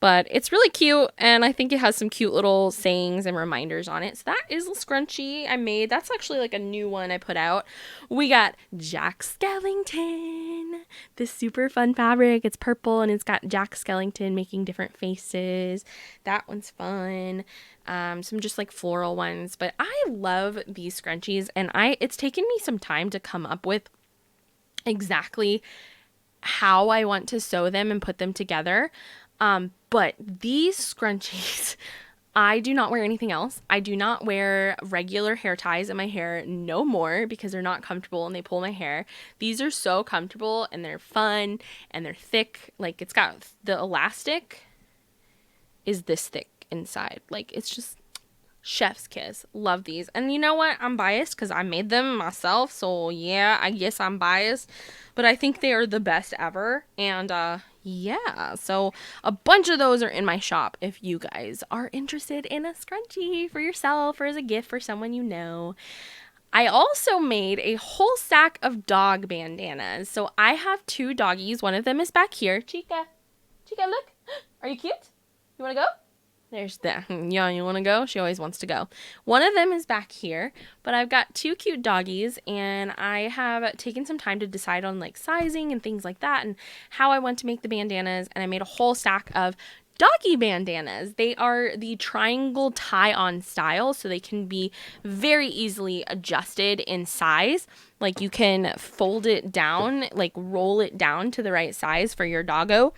But it's really cute, and I think it has some cute little sayings and reminders on it. So that is a scrunchie I made. That's actually like a new one I put out. We got Jack Skellington. This super fun fabric. It's purple, and it's got Jack Skellington making different faces. That one's fun. Some just like floral ones. But I love these scrunchies, and it's taken me some time to come up with exactly how I want to sew them and put them together. But these scrunchies, I do not wear anything else. I do not wear regular hair ties in my hair no more because they're not comfortable and they pull my hair. These are so comfortable, and they're fun, and they're thick. Like, it's got the elastic is this thick inside. Like, it's just chef's kiss. Love these. And you know what? I'm biased because I made them myself. So yeah, I guess I'm biased. But I think they are the best ever. And yeah, so a bunch of those are in my shop if you guys are interested in a scrunchie for yourself or as a gift for someone you know. I also made a whole stack of dog bandanas. So I have 2 doggies. One of them is back here. Chica, look. Are you cute? You want to go? There's that. Yeah, you want to go? She always wants to go. One of them is back here, but I've got 2 cute doggies, and I have taken some time to decide on like sizing and things like that and how I want to make the bandanas, and I made a whole stack of doggy bandanas. They are the triangle tie-on style, so they can be very easily adjusted in size. Like, you can fold it down, like roll it down to the right size for your doggo,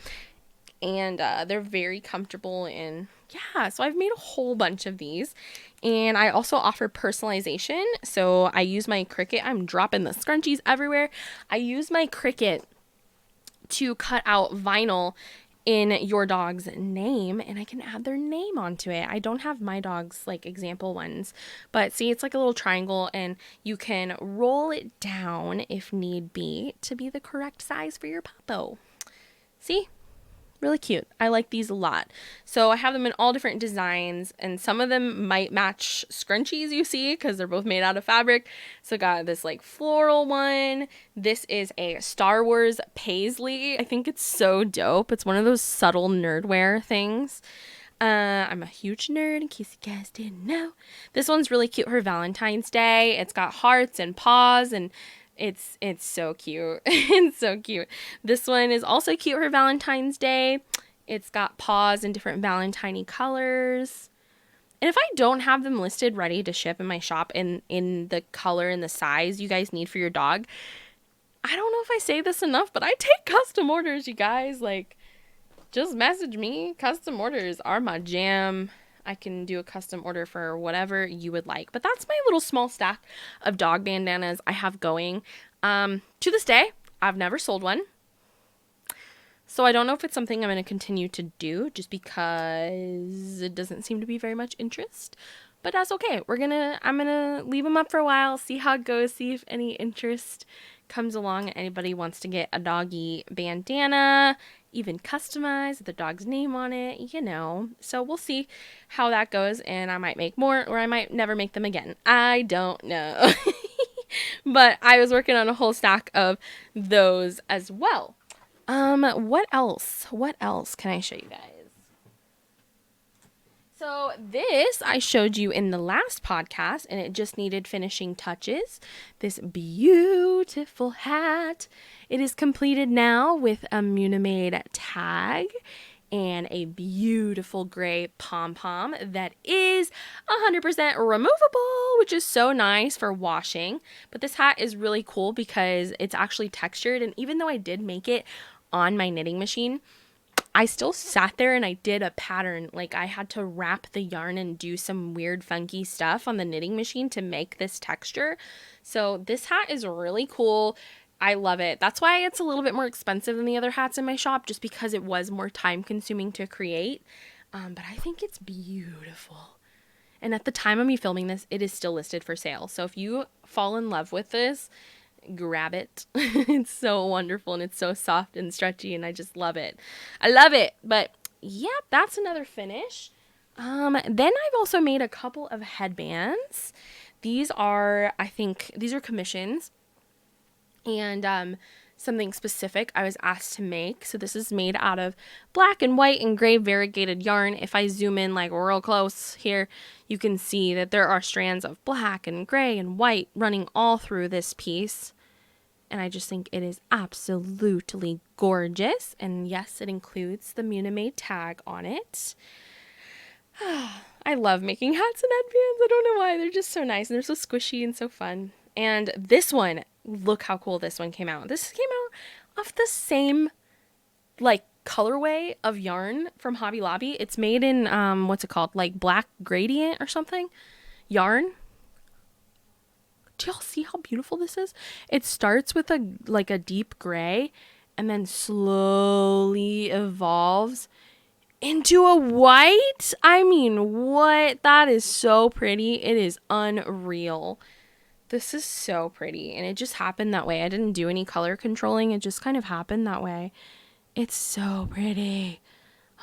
and they're very comfortable. And yeah, so I've made a whole bunch of these, and I also offer personalization. So I use my Cricut. I'm dropping the scrunchies everywhere. I use my Cricut to cut out vinyl in your dog's name, and I can add their name onto it. I don't have my dog's like example ones, but see, it's like a little triangle, and you can roll it down if need be to be the correct size for your puppo. See? Really cute. I like these a lot. So I have them in all different designs, and some of them might match scrunchies you see because they're both made out of fabric. So got this like floral one. This is a Star Wars paisley. I think it's so dope. It's one of those subtle nerdwear things. I'm a huge nerd, in case you guys didn't know. This one's really cute for Valentine's Day. It's got hearts and paws, and it's so cute. It's so cute. This one is also cute for Valentine's Day. It's got paws in different Valentine-y colors. And if I don't have them listed ready to ship in my shop in the color and the size you guys need for your dog, I don't know if I say this enough, but I take custom orders, you guys. Like, just message me. Custom orders are my jam. I can do a custom order for whatever you would like. But that's my little small stack of dog bandanas I have going. To this day, I've never sold one. So I don't know if it's something I'm going to continue to do just because it doesn't seem to be very much interest. But that's okay. I'm going to leave them up for a while, see how it goes, see if any interest comes along and anybody wants to get a doggy bandana, even customized with the dog's name on it, you know. So we'll see how that goes, and I might make more or I might never make them again. I don't know. But I was working on a whole stack of those as well. What else? What else can I show you guys? So this I showed you in the last podcast, and it just needed finishing touches. This beautiful hat. It is completed now with a Munimade tag and a beautiful gray pom-pom that is 100% removable, which is so nice for washing. But this hat is really cool because it's actually textured, and even though I did make it on my knitting machine, I still sat there and I did a pattern. Like, I had to wrap the yarn and do some weird funky stuff on the knitting machine to make this texture. So this hat is really cool. I love it. That's why it's a little bit more expensive than the other hats in my shop, just because it was more time consuming to create. But I think it's beautiful. And at the time of me filming this, it is still listed for sale. So if you fall in love with this, grab it. It's so wonderful, and it's so soft and stretchy, and I just love it. I love it. But yeah, that's another finish. Then I've also made a couple of headbands. These are commissions, and something specific I was asked to make. So this is made out of black and white and gray variegated yarn. If I zoom in like real close here, you can see that there are strands of black and gray and white running all through this piece. And I just think it is absolutely gorgeous. And yes, it includes the Munimade tag on it. I love making hats and headbands. I don't know why. They're just so nice. And they're so squishy and so fun. And this one, look how cool this one came out. This came out off the same, like, colorway of yarn from Hobby Lobby. It's made in, what's it called? Like, black gradient or something? Yarn. Do y'all see how beautiful this is? It starts with a deep gray and then slowly evolves into a white. I mean, what? That is so pretty. It is unreal. This is so pretty, and it just happened that way. I didn't do any color controlling. It just kind of happened that way. It's so pretty.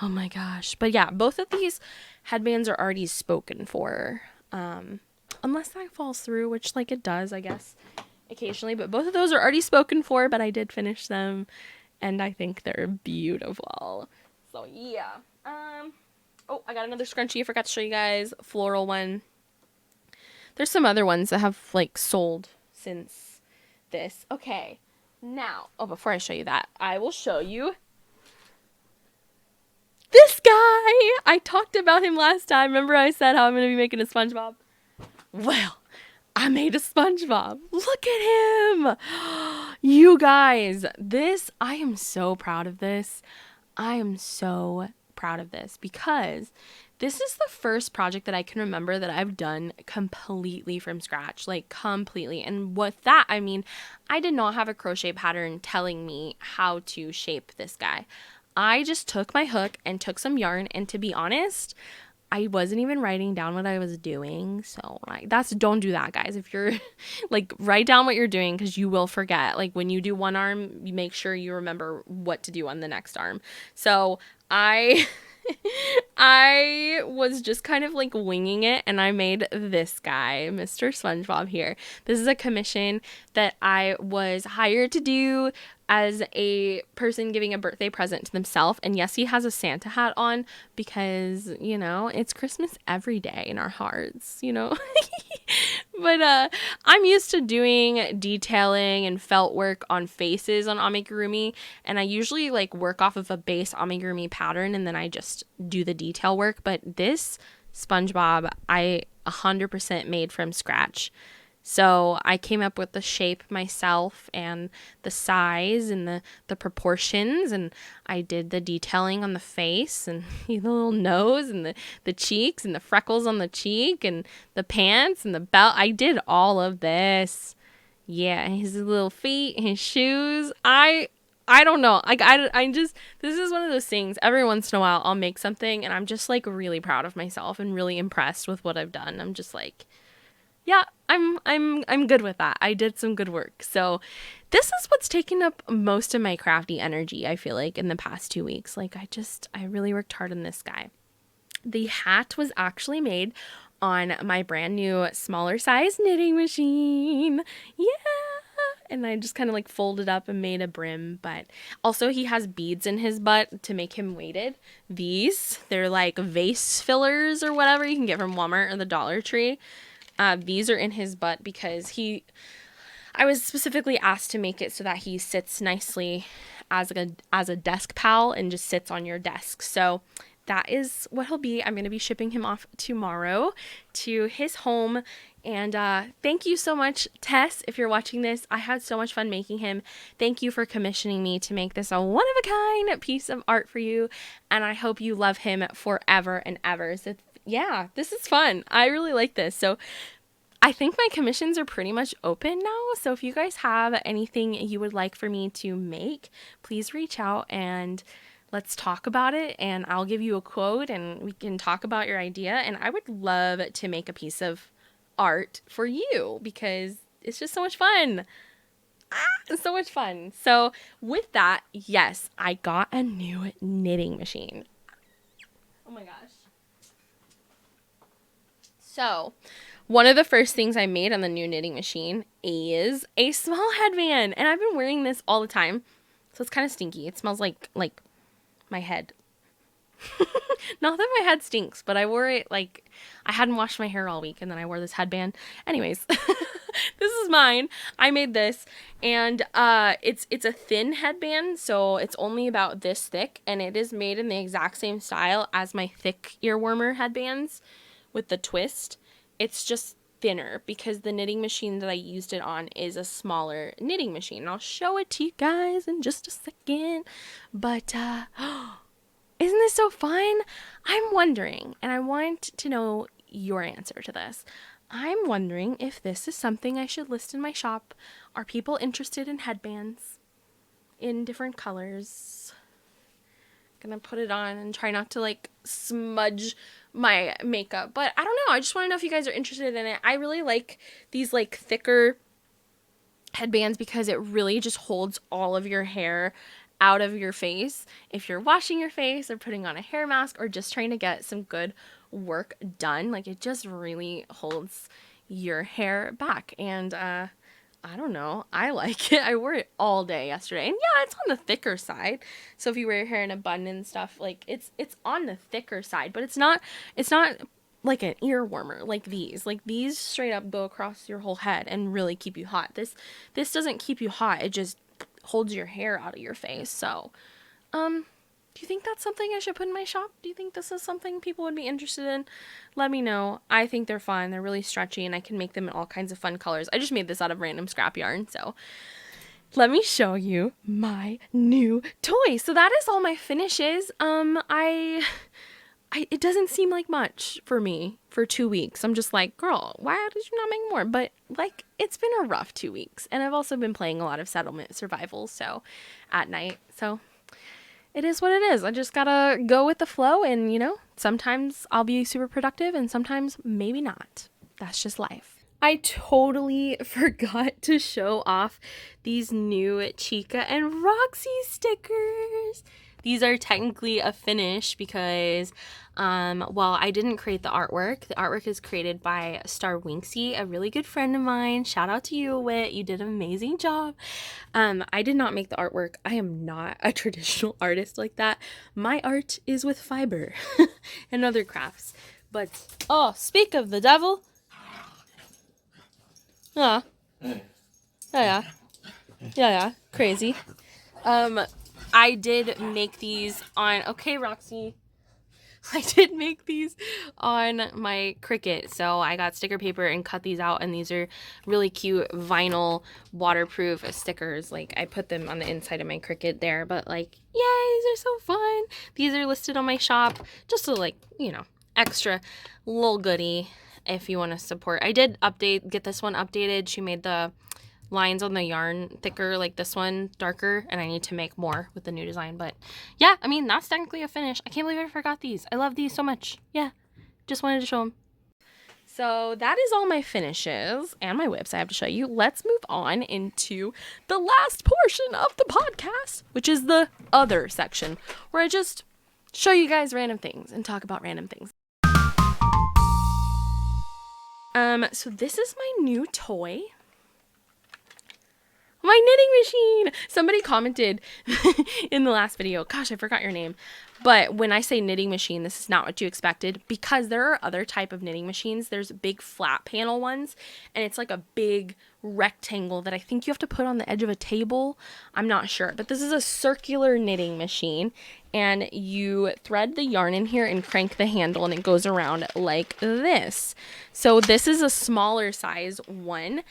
Oh my gosh. But yeah, both of these headbands are already spoken for. Unless that falls through, which like it does, I guess, occasionally. But both of those are already spoken for, but I did finish them, and I think they're beautiful. So yeah. Oh, I got another scrunchie I forgot to show you guys. Floral one. There's some other ones that have like sold since this. Okay. Now, before I show you that, I will show you this guy. I talked about him last time. Remember I said how I'm going to be making a Spongebob? Well, I made a Spongebob. Look at him. You guys, I am so proud of this. I am so proud of this because this is the first project that I can remember that I've done completely from scratch, like completely. And with that, I mean, I did not have a crochet pattern telling me how to shape this guy. I just took my hook and took some yarn, and to be honest, I wasn't even writing down what I was doing. So don't do that, guys. If you're like, write down what you're doing, because you will forget. Like, when you do one arm, you make sure you remember what to do on the next arm. So I I was just kind of like winging it, and I made this guy, Mr. Spongebob here. This is a commission that I was hired to do as a person giving a birthday present to themselves. And yes, he has a Santa hat on because, you know, it's Christmas every day in our hearts, you know. But I'm used to doing detailing and felt work on faces on amigurumi, and I usually like work off of a base amigurumi pattern and then I just do the detail work. But this SpongeBob I 100% made from scratch. So I came up with the shape myself and the size and the proportions, and I did the detailing on the face and the little nose and the cheeks and the freckles on the cheek and the pants and the belt. I did all of this. Yeah, his little feet, his shoes. I don't know. Like, I just, this is one of those things, every once in a while I'll make something and I'm just like really proud of myself and really impressed with what I've done. I'm just like, yeah, I'm good with that. I did some good work. So this is what's taken up most of my crafty energy, I feel like, in the past 2 weeks. Like, I really worked hard on this guy. The hat was actually made on my brand new smaller size knitting machine. Yeah. And I just kind of like folded up and made a brim. But also he has beads in his butt to make him weighted. They're like vase fillers or whatever you can get from Walmart or the Dollar Tree. These are in his butt because I was specifically asked to make it so that he sits nicely as a desk pal and just sits on your desk. So that is what he'll be. I'm going to be shipping him off tomorrow to his home. And thank you so much, Tess, if you're watching this. I had so much fun making him. Thank you for commissioning me to make this a one-of-a-kind piece of art for you. And I hope you love him forever and ever. So yeah, this is fun. I really like this. So I think my commissions are pretty much open now. So if you guys have anything you would like for me to make, please reach out and let's talk about it. And I'll give you a quote and we can talk about your idea. And I would love to make a piece of art for you because it's just so much fun. It's so much fun. So with that, yes, I got a new knitting machine. Oh my gosh. So one of the first things I made on the new knitting machine is a small headband. And I've been wearing this all the time. So it's kind of stinky. It smells like my head. Not that my head stinks, but I wore it like I hadn't washed my hair all week and then I wore this headband. Anyways, this is mine. I made this and it's a thin headband, so it's only about this thick, and it is made in the exact same style as my thick ear warmer headbands with the twist. It's just thinner because the knitting machine that I used it on is a smaller knitting machine. And I'll show it to you guys in just a second. But isn't this so fun? I'm wondering, and I want to know your answer to this. I'm wondering if this is something I should list in my shop. Are people interested in headbands in different colors? Gonna put it on and try not to like smudge my makeup, but I don't know. I just want to know if you guys are interested in it. I really like these like thicker headbands because it really just holds all of your hair out of your face if you're washing your face or putting on a hair mask or just trying to get some good work done. Like, it just really holds your hair back, and I don't know, I like it. I wore it all day yesterday, and yeah, it's on the thicker side. So if you wear your hair in a bun and stuff, like it's on the thicker side, but it's not like an ear warmer like these. Like, these straight up go across your whole head and really keep you hot. This doesn't keep you hot. It just holds your hair out of your face. So, do you think that's something I should put in my shop? Do you think this is something people would be interested in? Let me know. I think they're fun. They're really stretchy, and I can make them in all kinds of fun colors. I just made this out of random scrap yarn, so let me show you my new toy. So that is all my finishes. It doesn't seem like much for me for 2 weeks. I'm just like, girl, why did you not make more? But like, it's been a rough 2 weeks, and I've also been playing a lot of Settlement Survival, so at night. So it is what it is. I just gotta go with the flow, and sometimes I'll be super productive and sometimes maybe not. That's just life. I totally forgot to show off these new Chica and Roxy stickers. These are technically a finish because, I didn't create the artwork. The artwork is created by Star Winksy, a really good friend of mine. Shout out to you, Wit. You did an amazing job. I did not make the artwork. I am not a traditional artist like that. My art is with fiber and other crafts. But, speak of the devil. Yeah, crazy. I did make these on, okay, Roxy. I did make these on my Cricut. So I got sticker paper and cut these out, and these are really cute vinyl waterproof stickers. Like, I put them on the inside of my Cricut there, but like, yay, these are so fun. These are listed on my shop, just to extra little goodie if you want to support. I did get this one updated. She made the lines on the yarn thicker, like this one darker, and I need to make more with the new design. But yeah, I mean, that's technically a finish. I can't believe I forgot these. I love these so much. Yeah, just wanted to show them. So that is all my finishes and my whips I have to show you. Let's move on into the last portion of the podcast, which is the other section, where I just show you guys random things and talk about random things. So this is my new toy. My knitting machine. Somebody commented in the last video, gosh, I forgot your name. But when I say knitting machine, this is not what you expected, because there are other type of knitting machines. There's big flat panel ones, and it's like a big rectangle that I think you have to put on the edge of a table. I'm not sure, but this is a circular knitting machine, and you thread the yarn in here and crank the handle, and it goes around like this. So this is a smaller size one,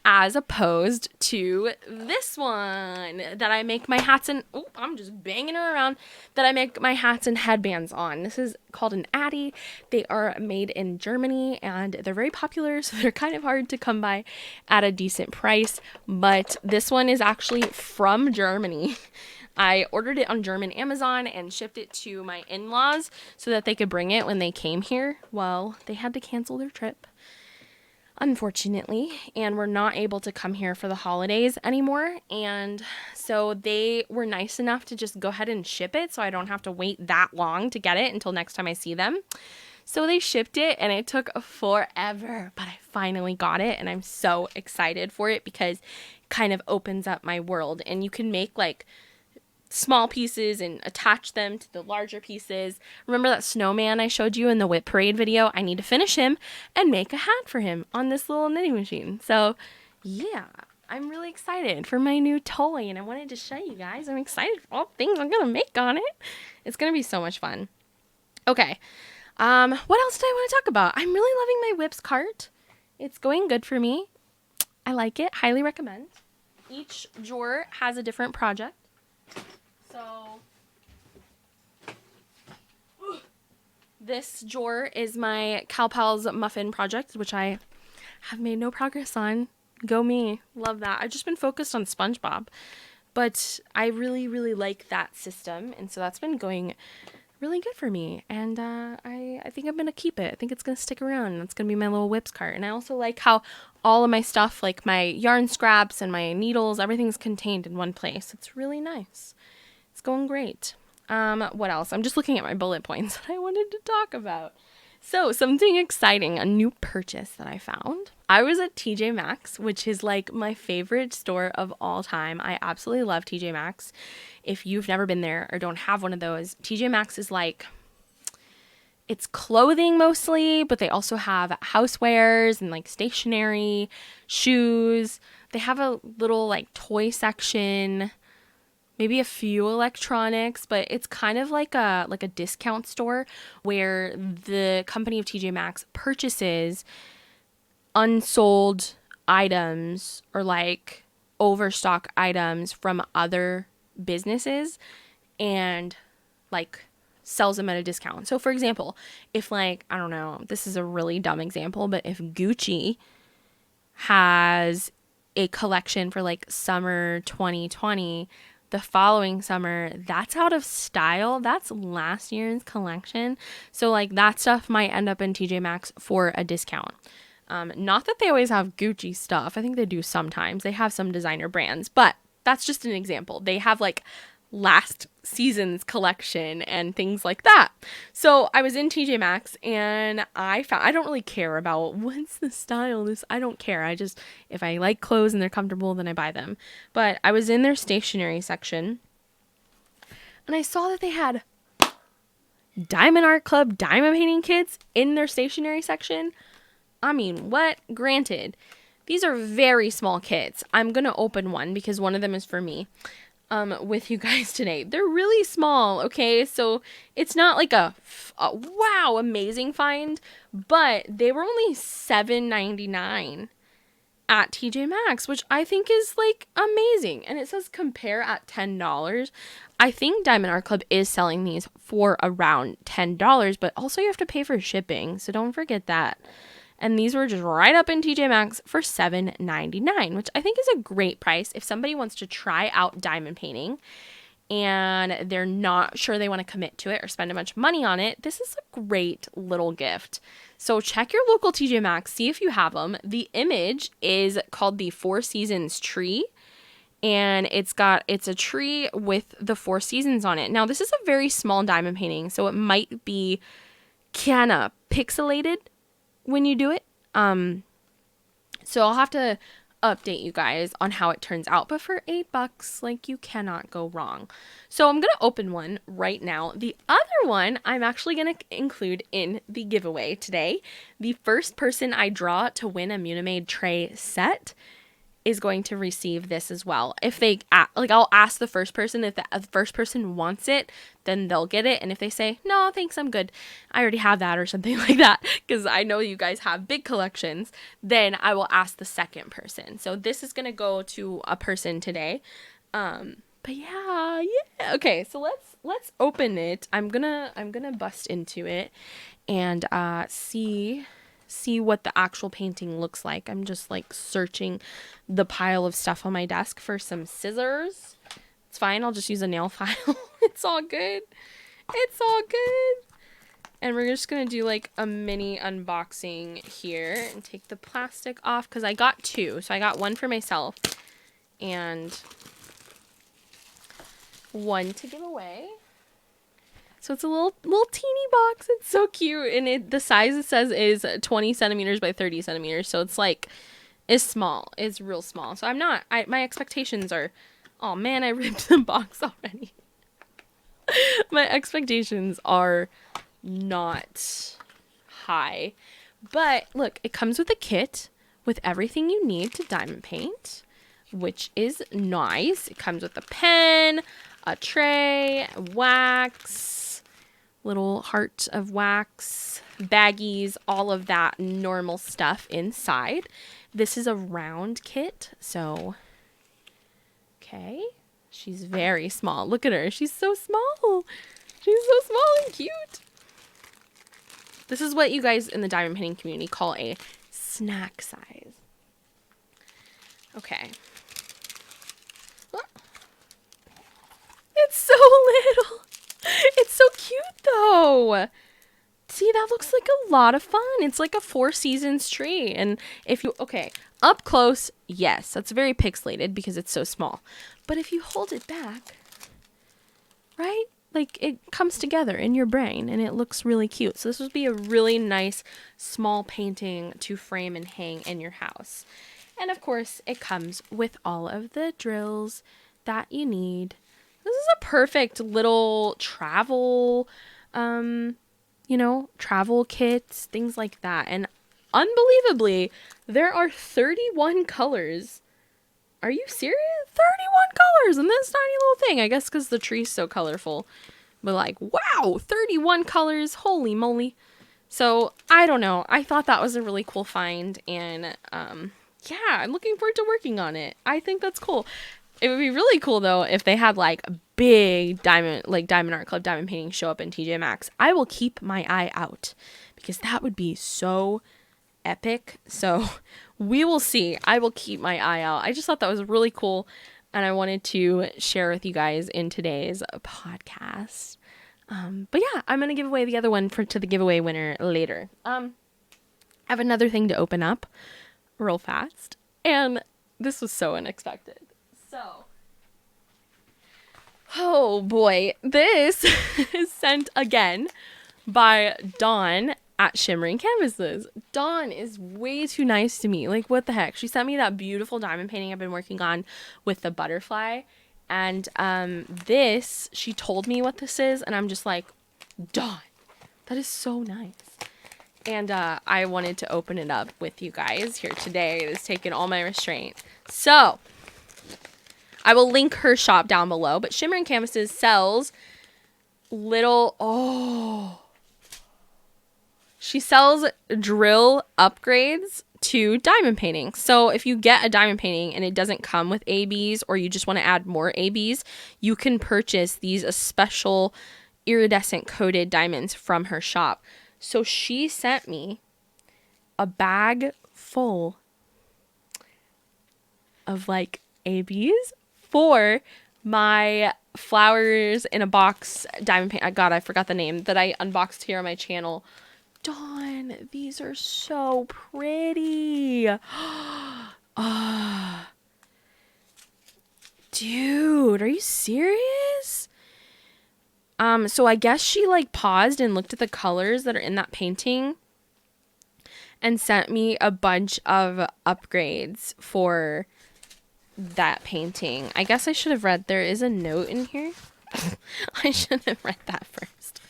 as opposed to this one that I make my hats and, I'm just banging her around, that I make my hats and headbands on. This is called an Addy. They are made in Germany, and they're very popular, so they're kind of hard to come by at a decent price. But this one is actually from Germany. I ordered it on German Amazon and shipped it to my in-laws so that they could bring it when they came here. Well, they had to cancel their trip, unfortunately, and we're not able to come here for the holidays anymore. And so they were nice enough to just go ahead and ship it, so I don't have to wait that long to get it until next time I see them. So they shipped it, and it took forever, but I finally got it, and I'm so excited for it because it kind of opens up my world. And you can make like small pieces and attach them to the larger pieces. Remember that snowman I showed you in the whip parade video? I need to finish him and make a hat for him on this little knitting machine. So yeah, I'm really excited for my new toy, and I wanted to show you guys. I'm excited for all the things I'm gonna make on it. It's gonna be so much fun. Okay, what else do I want to talk about? I'm really loving my whips cart. It's going good for me. I like it. Highly recommend. Each drawer has a different project. So this drawer is my Cal Pals muffin project, which I have made no progress on. Go me. Love that. I've just been focused on Spongebob, but I really, really like that system, and so that's been going really good for me, and I think I'm going to keep it. I think it's going to stick around, and it's going to be my little whips cart. And I also like how all of my stuff, like my yarn scraps and my needles, everything's contained in one place. It's really nice. It's going great. What else? I'm just looking at my bullet points that I wanted to talk about. So something exciting, a new purchase that I found. I was at TJ Maxx, which is like my favorite store of all time. I absolutely love TJ Maxx. If you've never been there or don't have one of those, TJ Maxx is like, it's clothing mostly, but they also have housewares and like stationery, shoes. They have a little like toy section, maybe a few electronics, but it's kind of like a discount store where the company of TJ Maxx purchases unsold items or like overstock items from other businesses and like sells them at a discount. So for example, if like, I don't know, this is a really dumb example, but if Gucci has a collection for like summer 2020, the following summer, that's out of style. That's last year's collection. So like that stuff might end up in TJ Maxx for a discount. Not that they always have Gucci stuff. I think they do sometimes. They have some designer brands, but that's just an example. They have like last season's collection and things like that. So I was in TJ Maxx and I don't really care about what's the style. I don't care. If I like clothes and they're comfortable, then I buy them. But I was in their stationery section and I saw that they had Diamond Art Club diamond painting kits in their stationery section. I mean, what? Granted, these are very small kits. I'm going to open one because one of them is for me. With you guys today. They're really small, okay? So it's not like a wow, amazing find, but they were only $7.99 at TJ Maxx, which I think is like amazing. And it says compare at $10. I think Diamond Art Club is selling these for around $10, but also you have to pay for shipping, so don't forget that. And these were just right up in TJ Maxx for $7.99, which I think is a great price. If somebody wants to try out diamond painting and they're not sure they want to commit to it or spend a bunch of money on it, this is a great little gift. So check your local TJ Maxx, see if you have them. The image is called the Four Seasons tree, and it's a tree with the Four Seasons on it. Now, this is a very small diamond painting, so it might be kind of pixelated when you do it. So I'll have to update you guys on how it turns out, but for $8, like, you cannot go wrong. So I'm gonna open one right now. The other one I'm actually gonna include in the giveaway today. The first person I draw to win a Munimade tray set is going to receive this as well. If they, I'll ask the first person, if the first person wants it, then they'll get it. And if they say, no, thanks, I'm good, I already have that or something like that, because I know you guys have big collections, then I will ask the second person. So this is going to go to a person today. But yeah. Okay, so let's open it. I'm gonna bust into it and see what the actual painting looks like. I'm just like searching the pile of stuff on my desk for some scissors. It's fine. I'll just use a nail file. It's all good. It's all good. And we're just going to do like a mini unboxing here and take the plastic off because I got two. So I got one for myself and one to give away. So it's a little teeny box. It's so cute. And the size it says is 20 centimeters by 30 centimeters. So it's like, it's small. It's real small. So my expectations are, oh man, I ripped the box already. My expectations are not high. But look, it comes with a kit with everything you need to diamond paint, which is nice. It comes with a pen, a tray, wax, little heart of wax, baggies, all of that normal stuff inside. This is a round kit, so okay. She's very small. Look at her. She's so small. She's so small and cute. This is what you guys in the diamond painting community call a snack size. Okay. It's so little. It's so cute though. See, that looks like a lot of fun. It's like a Four Seasons tree. And up close, yes, that's very pixelated because it's so small. But if you hold it back, right? Like it comes together in your brain and it looks really cute. So this would be a really nice small painting to frame and hang in your house. And of course, it comes with all of the drills that you need. This is a perfect little travel, travel kits, things like that. And unbelievably, there are 31 colors. Are you serious? 31 colors in this tiny little thing. I guess because the tree's so colorful. But like, wow, 31 colors. Holy moly. So, I don't know. I thought that was a really cool find. And, yeah, I'm looking forward to working on it. I think that's cool. It would be really cool, though, if they had, like, big Diamond Art Club diamond painting show up in TJ Maxx. I will keep my eye out because that would be so epic. So we will see. I will keep my eye out. I just thought that was really cool. and I wanted to share with you guys in today's podcast. But yeah, I'm going to give away the other one to the giveaway winner later. I have another thing to open up real fast, and this was so unexpected. So, oh boy, this is sent again by Dawn at Shimmering Canvases. Dawn is way too nice to me. Like, what the heck? She sent me that beautiful diamond painting I've been working on with the butterfly. And this, she told me what this is, and I'm just like, Dawn, that is so nice. And I wanted to open it up with you guys here today. It has taken all my restraint. So, I will link her shop down below. But Shimmering Canvases sells she sells drill upgrades to diamond painting. So if you get a diamond painting and it doesn't come with ABs, or you just want to add more ABs, you can purchase these special iridescent coated diamonds from her shop. So she sent me a bag full of like ABs for my flowers in a box diamond paint. I forgot the name that I unboxed here on my channel. Dawn, these are so pretty. Dude, are you serious? So I guess she like paused and looked at the colors that are in that painting and sent me a bunch of upgrades for that painting. I guess I should have read, there is a note in here. I should have read that first.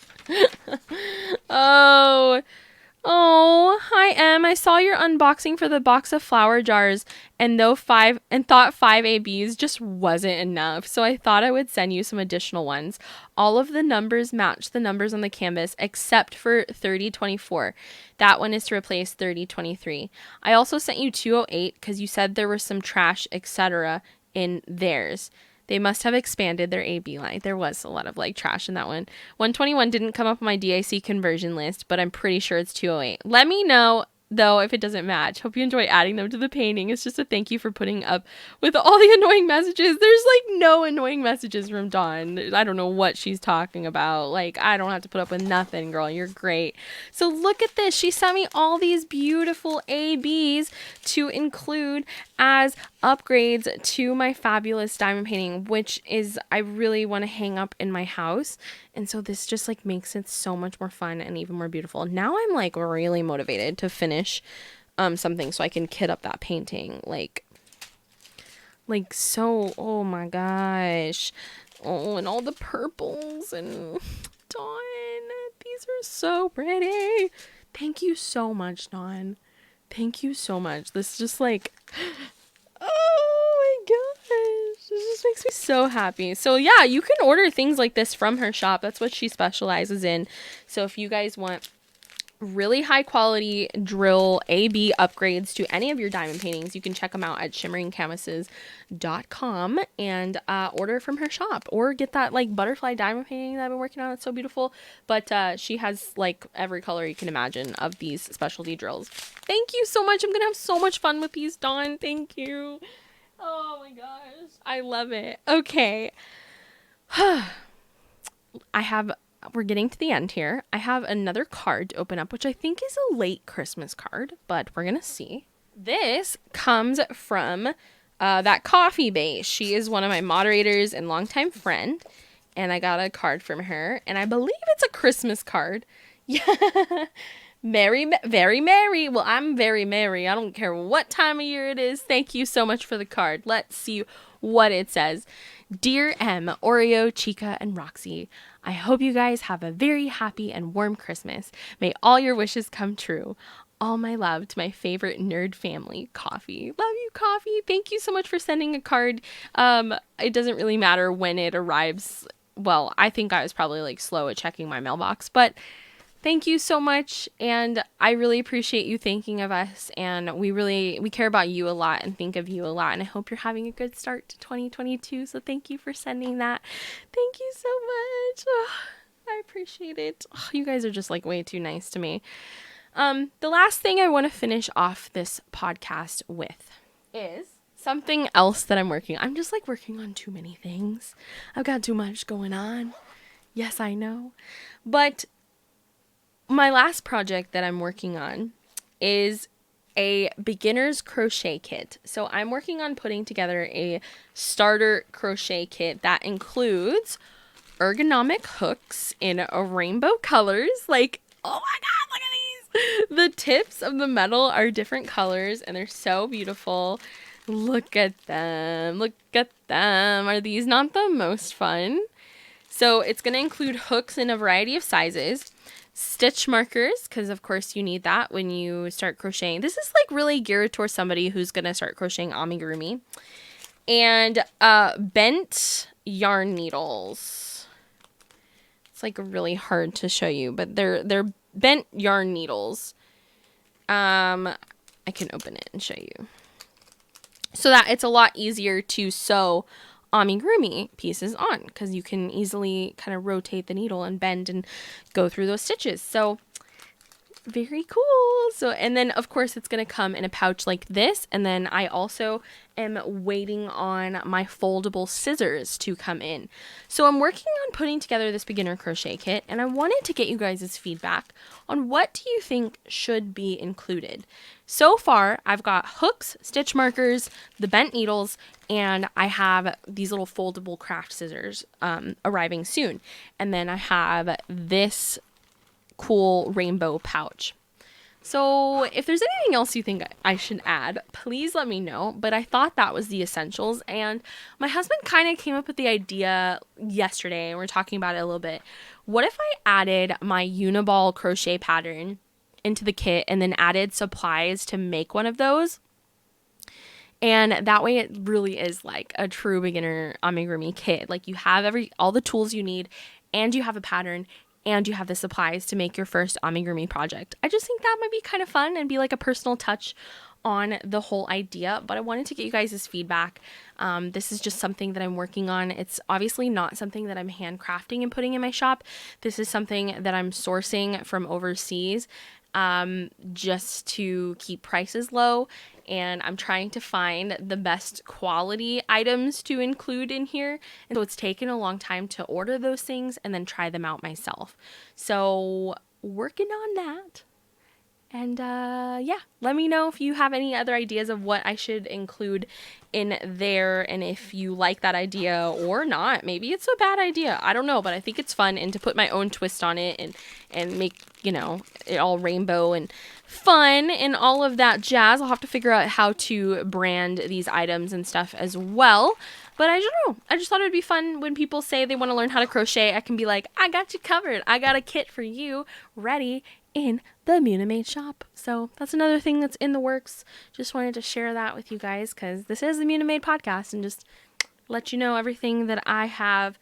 Hi Em. I saw your unboxing for the box of flower jars and thought 5 ABs just wasn't enough. So I thought I would send you some additional ones. All of the numbers match the numbers on the canvas except for 3024. That one is to replace 3023. I also sent you 208 because you said there was some trash, etc. in theirs. They must have expanded their AB line. There was a lot of like trash in that one. 121 didn't come up on my DIC conversion list, but I'm pretty sure it's 208. Let me know though if it doesn't match. Hope you enjoy adding them to the painting. It's just a thank you for putting up with all the annoying messages. There's like no annoying messages from Dawn. I don't know what she's talking about. Like, I don't have to put up with nothing, girl. You're great. So look at this. She sent me all these beautiful ABs to include as upgrades to my fabulous diamond painting, which is I really want to hang up in my house. And so this just like makes it so much more fun and even more beautiful. Now I'm like really motivated to finish something so I can kit up that painting. Like so, oh my gosh. Oh, and all the purples and Dawn, these are so pretty. Thank you so much, Dawn. Thank you so much. This just like, oh my gosh, this just makes me so happy. So yeah, you can order things like this from her shop. That's what she specializes in. So if you guys want really high quality drill AB upgrades to any of your diamond paintings, you can check them out at shimmeringcanvases.com and order from her shop, or get that like butterfly diamond painting that I've been working on. It's so beautiful. But she has like every color you can imagine of these specialty drills. Thank you so much. I'm gonna have so much fun with these, Dawn. Thank you. Oh my gosh, I love it. Okay. We're getting to the end here. I have another card to open up, which I think is a late Christmas card, but we're going to see. This comes from that coffee base. She is one of my moderators and longtime friend, and I got a card from her, and I believe it's a Christmas card. Yeah. Very merry. Well, I'm very merry. I don't care what time of year it is. Thank you so much for the card. Let's see what it says. Dear M, Oreo, Chica, and Roxy, I hope you guys have a very happy and warm Christmas. May all your wishes come true. All my love to my favorite nerd family, Coffee. Love you, Coffee. Thank you so much for sending a card. It doesn't really matter when it arrives. Well, I think I was probably like slow at checking my mailbox, but thank you so much, and I really appreciate you thinking of us, and we care about you a lot and think of you a lot, and I hope you're having a good start to 2022, so thank you for sending that. Thank you so much. Oh, I appreciate it. Oh, you guys are just like way too nice to me. The last thing I want to finish off this podcast with is something else that I'm working on. I'm just like working on too many things. I've got too much going on. Yes, I know. But my last project that I'm working on is a beginner's crochet kit. So I'm working on putting together a starter crochet kit that includes ergonomic hooks in rainbow colors. Like, oh my God, look at these. The tips of the metal are different colors and they're so beautiful. Look at them. Look at them. Are these not the most fun? So it's going to include hooks in a variety of sizes, stitch markers, because of course you need that when you start crocheting. This is like really geared towards somebody who's going to start crocheting amigurumi. And bent yarn needles. It's like really hard to show you, but they're bent yarn needles. I can open it and show you. So that it's a lot easier to sew amigurumi pieces on because you can easily kind of rotate the needle and bend and go through those stitches. So very cool. So, and then of course it's going to come in a pouch like this. And then I also am waiting on my foldable scissors to come in. So I'm working on putting together this beginner crochet kit and I wanted to get you guys' feedback on what do you think should be included. So far, I've got hooks, stitch markers, the bent needles, and I have these little foldable craft scissors arriving soon. And then I have this cool rainbow pouch. So if there's anything else you think I should add, please let me know. But I thought that was the essentials. And my husband kind of came up with the idea yesterday, and we're talking about it a little bit. What if I added my uniball crochet pattern into the kit and then added supplies to make one of those? And that way it really is like a true beginner amigurumi kit. Like you have all the tools you need, and you have a pattern, and you have the supplies to make your first amigurumi project. I just think that might be kind of fun and be like a personal touch on the whole idea, but I wanted to get you guys' feedback. This is just something that I'm working on. It's obviously not something that I'm handcrafting and putting in my shop. This is something that I'm sourcing from overseas just to keep prices low. And I'm trying to find the best quality items to include in here. And so it's taken a long time to order those things and then try them out myself. So working on that. And yeah, let me know if you have any other ideas of what I should include in there and if you like that idea or not. Maybe it's a bad idea. I don't know, but I think it's fun and to put my own twist on it and make, you know, it all rainbow and fun and all of that jazz. I'll have to figure out how to brand these items and stuff as well. But I don't know. I just thought it would be fun when people say they want to learn how to crochet. I can be like, I got you covered. I got a kit for you ready in the Munimade shop. So that's another thing that's in the works. Just wanted to share that with you guys because this is the Munimade podcast and just let you know everything that I have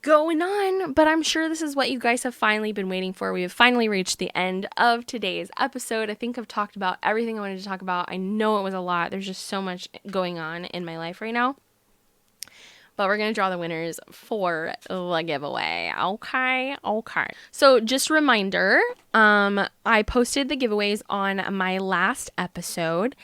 going on. But I'm sure this is what you guys have finally been waiting for. We have finally reached the end of today's episode. I think I've talked about everything I wanted to talk about. I know it was a lot. There's just so much going on in my life right now. But we're going to draw the winners for the giveaway. Okay. So just a reminder, I posted the giveaways on my last episode.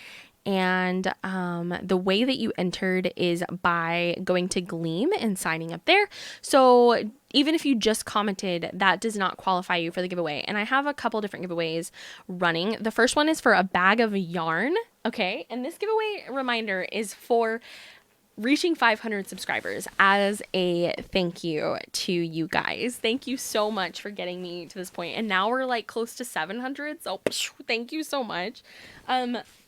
And the way that you entered is by going to Gleam and signing up there. So even if you just commented, that does not qualify you for the giveaway. And I have a couple different giveaways running. The first one is for a bag of yarn. Okay. And this giveaway reminder is for reaching 500 subscribers as a thank you to you guys. Thank you so much for getting me to this point. And now we're like close to 700. So thank you so much.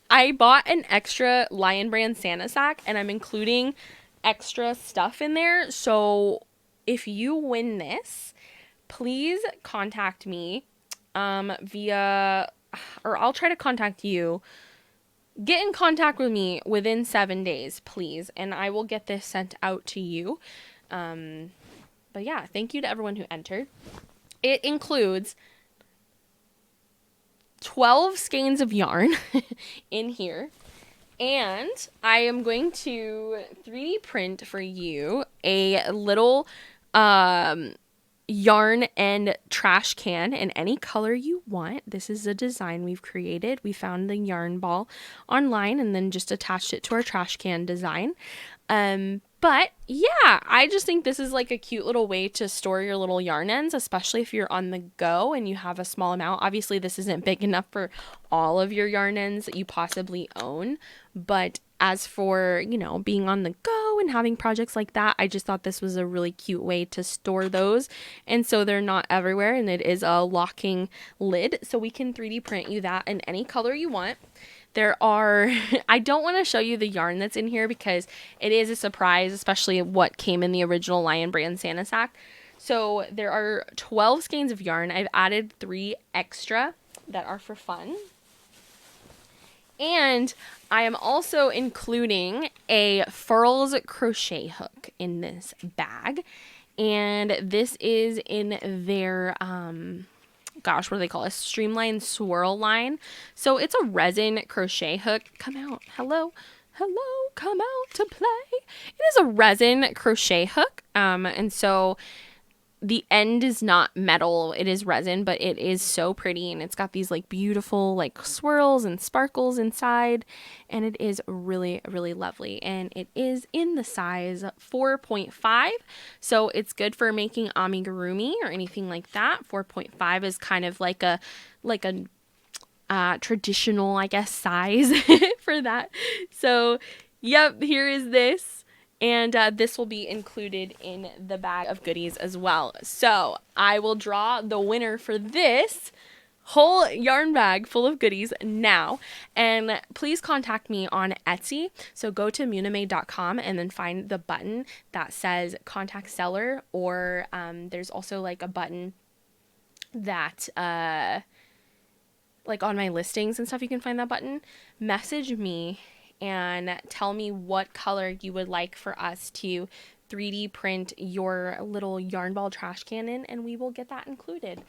I bought an extra Lion Brand Santa sack and I'm including extra stuff in there. So if you win this, please contact me via, or I'll try to contact you. Get in contact with me within 7 days, please, and I will get this sent out to you. But yeah, thank you to everyone who entered. It includes 12 skeins of yarn in here, and I am going to 3D print for you a little yarn and trash can in any color you want. This is a design we've created. We found the yarn ball online and then just attached it to our trash can design. But yeah, I just think this is like a cute little way to store your little yarn ends, especially if you're on the go and you have a small amount. Obviously, this isn't big enough for all of your yarn ends that you possibly own. But as for, being on the go and having projects like that, I just thought this was a really cute way to store those. And so they're not everywhere, and it is a locking lid. So we can 3D print you that in any color you want. There are, I don't want to show you the yarn that's in here because it is a surprise, especially what came in the original Lion Brand Santa Sack. So there are 12 skeins of yarn. I've added 3 extra that are for fun. And I am also including a Furls crochet hook in this bag. And this is in their, what do they call it? A streamlined swirl line. So it's a resin crochet hook. Come out. Hello, come out to play. It is a resin crochet hook. And so the end is not metal, it is resin, but it is so pretty, and it's got these like beautiful like swirls and sparkles inside, and it is really, really lovely. And it is in the size 4.5, so it's good for making amigurumi or anything like that. 4.5 is kind of like a traditional, I guess, size for that. So yep, here is this. And this will be included in the bag of goodies as well. So I will draw the winner for this whole yarn bag full of goodies now. And please contact me on Etsy. So go to munimade.com and then find the button that says contact seller. Or there's also like a button that like on my listings and stuff, you can find that button. Message me and tell me what color you would like for us to 3D print your little yarn ball trash can in, and we will get that included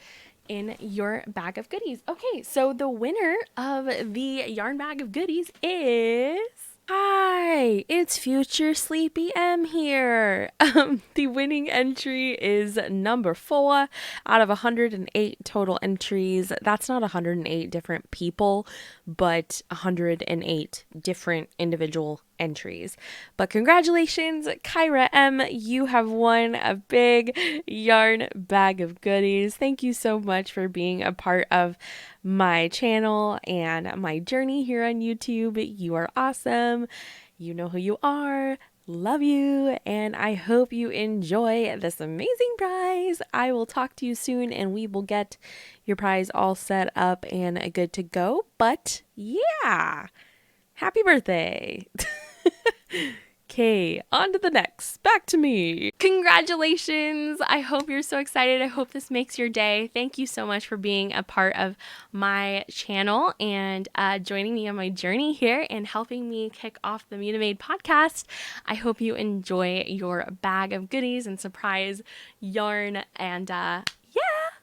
in your bag of goodies. Okay, so the winner of the yarn bag of goodies is... Hi, it's future Sleepy M here. The winning entry is number 4 out of 108 total entries. That's not 108 different people, but 108 different individual entries. But congratulations, Kyra M. You have won a big yarn bag of goodies. Thank you so much for being a part of my channel and my journey here on YouTube. You are awesome. You know who you are. Love you, and I hope you enjoy this amazing prize. I will talk to you soon, and we will get your prize all set up and good to go. But yeah, happy birthday. Okay, on to the next. Back to me. Congratulations. I hope you're so excited. I hope this makes your day. Thank you so much for being a part of my channel and joining me on my journey here and helping me kick off the Munimade podcast. I hope you enjoy your bag of goodies and surprise yarn. And yeah,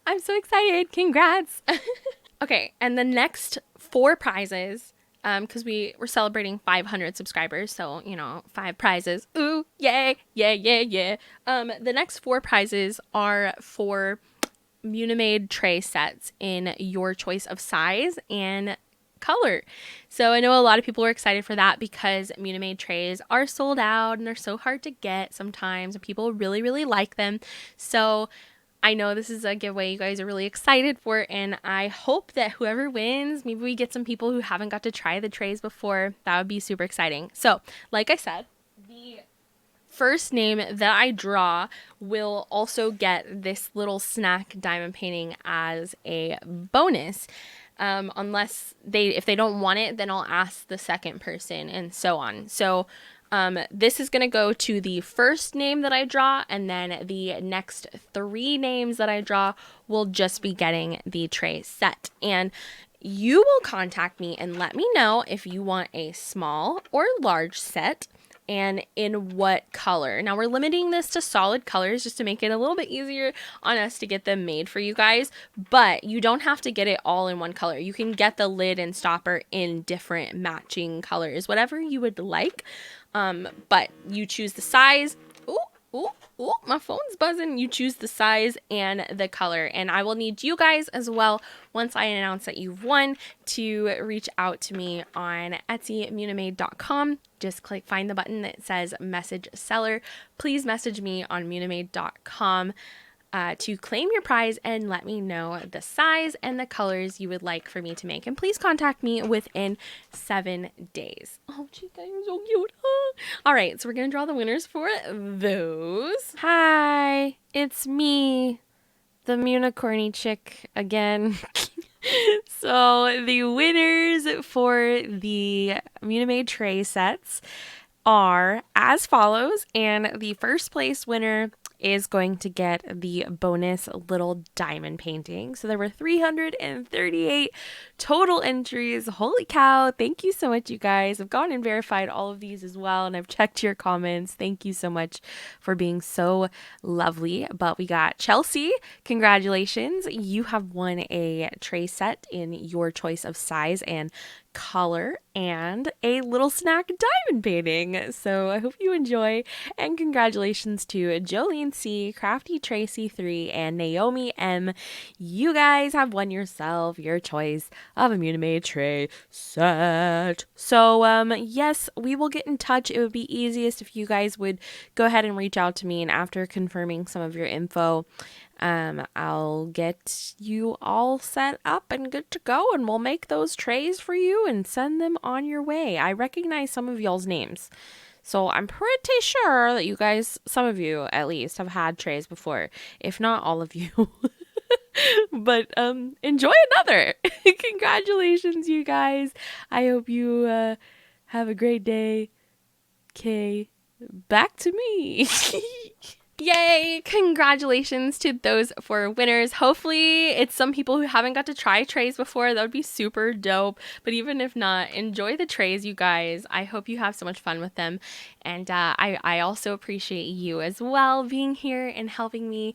I'm so excited. Congrats. Okay, and the next 4 prizes, because we're celebrating 500 subscribers, so 5 prizes. Ooh, yay, yeah. The next 4 prizes are for Munimade tray sets in your choice of size and color. So I know a lot of people are excited for that because Munimade trays are sold out and they're so hard to get sometimes, and people really, really like them. So I know this is a giveaway you guys are really excited for, and I hope that whoever wins, maybe we get some people who haven't got to try the trays before. That would be super exciting. So, like I said, the first name that I draw will also get this little snack diamond painting as a bonus. Unless if they don't want it, then I'll ask the second person and so on. So this is going to go to the first name that I draw, and then the next 3 names that I draw will just be getting the tray set. And you will contact me and let me know if you want a small or large set and in what color. Now we're limiting this to solid colors just to make it a little bit easier on us to get them made for you guys, but you don't have to get it all in one color. You can get the lid and stopper in different matching colors, whatever you would like. But you choose the size. Ooh, Oh, my phone's buzzing. You choose the size and the color. And I will need you guys as well, once I announce that you've won, to reach out to me on Etsy@munimade.com. Just find the button that says message seller. Please message me on munimade.com to claim your prize and let me know the size and the colors you would like for me to make. And please contact me within 7 days. Oh, Chica, you're so cute. All right, so we're going to draw the winners for those. Hi, it's me, the Municorny chick again. So the winners for the Munimade tray sets are as follows, and the first place winner is going to get the bonus little diamond painting. So there were 338 total entries. Holy cow. Thank you so much, you guys. I've gone and verified all of these as well, and I've checked your comments. Thank you so much for being so lovely. But we got Chelsea. Congratulations. You have won a tray set in your choice of size and color and a little snack diamond painting. So I hope you enjoy, and congratulations to Jolene C, Crafty Tracy 3, and Naomi M. You guys have won yourself your choice of a Munimade tray set. So yes, we will get in touch. It would be easiest if you guys would go ahead and reach out to me, and after confirming some of your info, I'll get you all set up and good to go, and we'll make those trays for you and send them on your way. I recognize some of y'all's names, so I'm pretty sure that you guys, some of you at least, have had trays before, if not all of you. But enjoy another. Congratulations, you guys. I hope you have a great day. Okay, back to me. Yay! Congratulations to those 4 winners. Hopefully it's some people who haven't got to try trays before. That would be super dope. But even if not, enjoy the trays, you guys. I hope you have so much fun with them. And I also appreciate you as well being here and helping me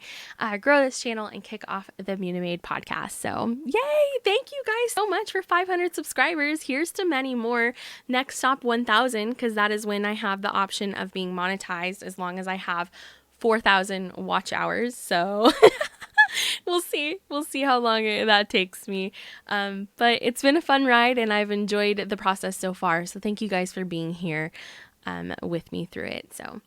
grow this channel and kick off the Munimade podcast. So yay! Thank you guys so much for 500 subscribers. Here's to many more. Next stop 1,000, because that is when I have the option of being monetized, as long as I have 4,000 watch hours. So we'll see how long that takes me. But it's been a fun ride, and I've enjoyed the process so far. So thank you guys for being here with me through it. So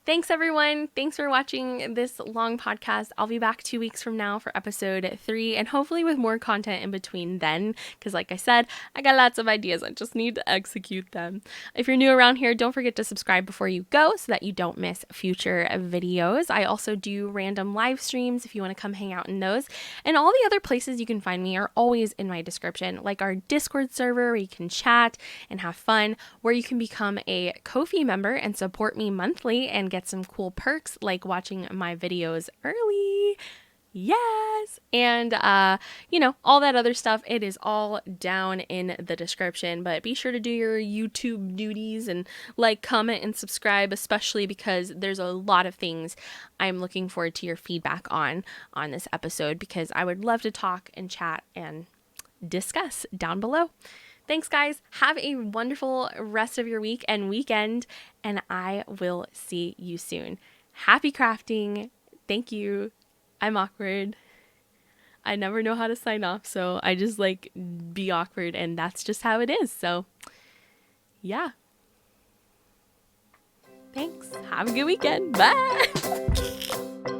thanks, everyone. Thanks for watching this long podcast. I'll be back 2 weeks from now for episode 3, and hopefully with more content in between then, because like I said, I got lots of ideas. I just need to execute them. If you're new around here, don't forget to subscribe before you go so that you don't miss future videos. I also do random live streams if you want to come hang out in those. And all the other places you can find me are always in my description, like our Discord server where you can chat and have fun, where you can become a Ko-fi member and support me monthly and get some cool perks like watching my videos early. Yes. And, all that other stuff, it is all down in the description. But be sure to do your YouTube duties and like, comment, and subscribe, especially because there's a lot of things I'm looking forward to your feedback on this episode, because I would love to talk and chat and discuss down below. Thanks, guys. Have a wonderful rest of your week and weekend, and I will see you soon. Happy crafting. Thank you. I'm awkward. I never know how to sign off, so I just be awkward, and that's just how it is. So, yeah. Thanks. Have a good weekend. Bye.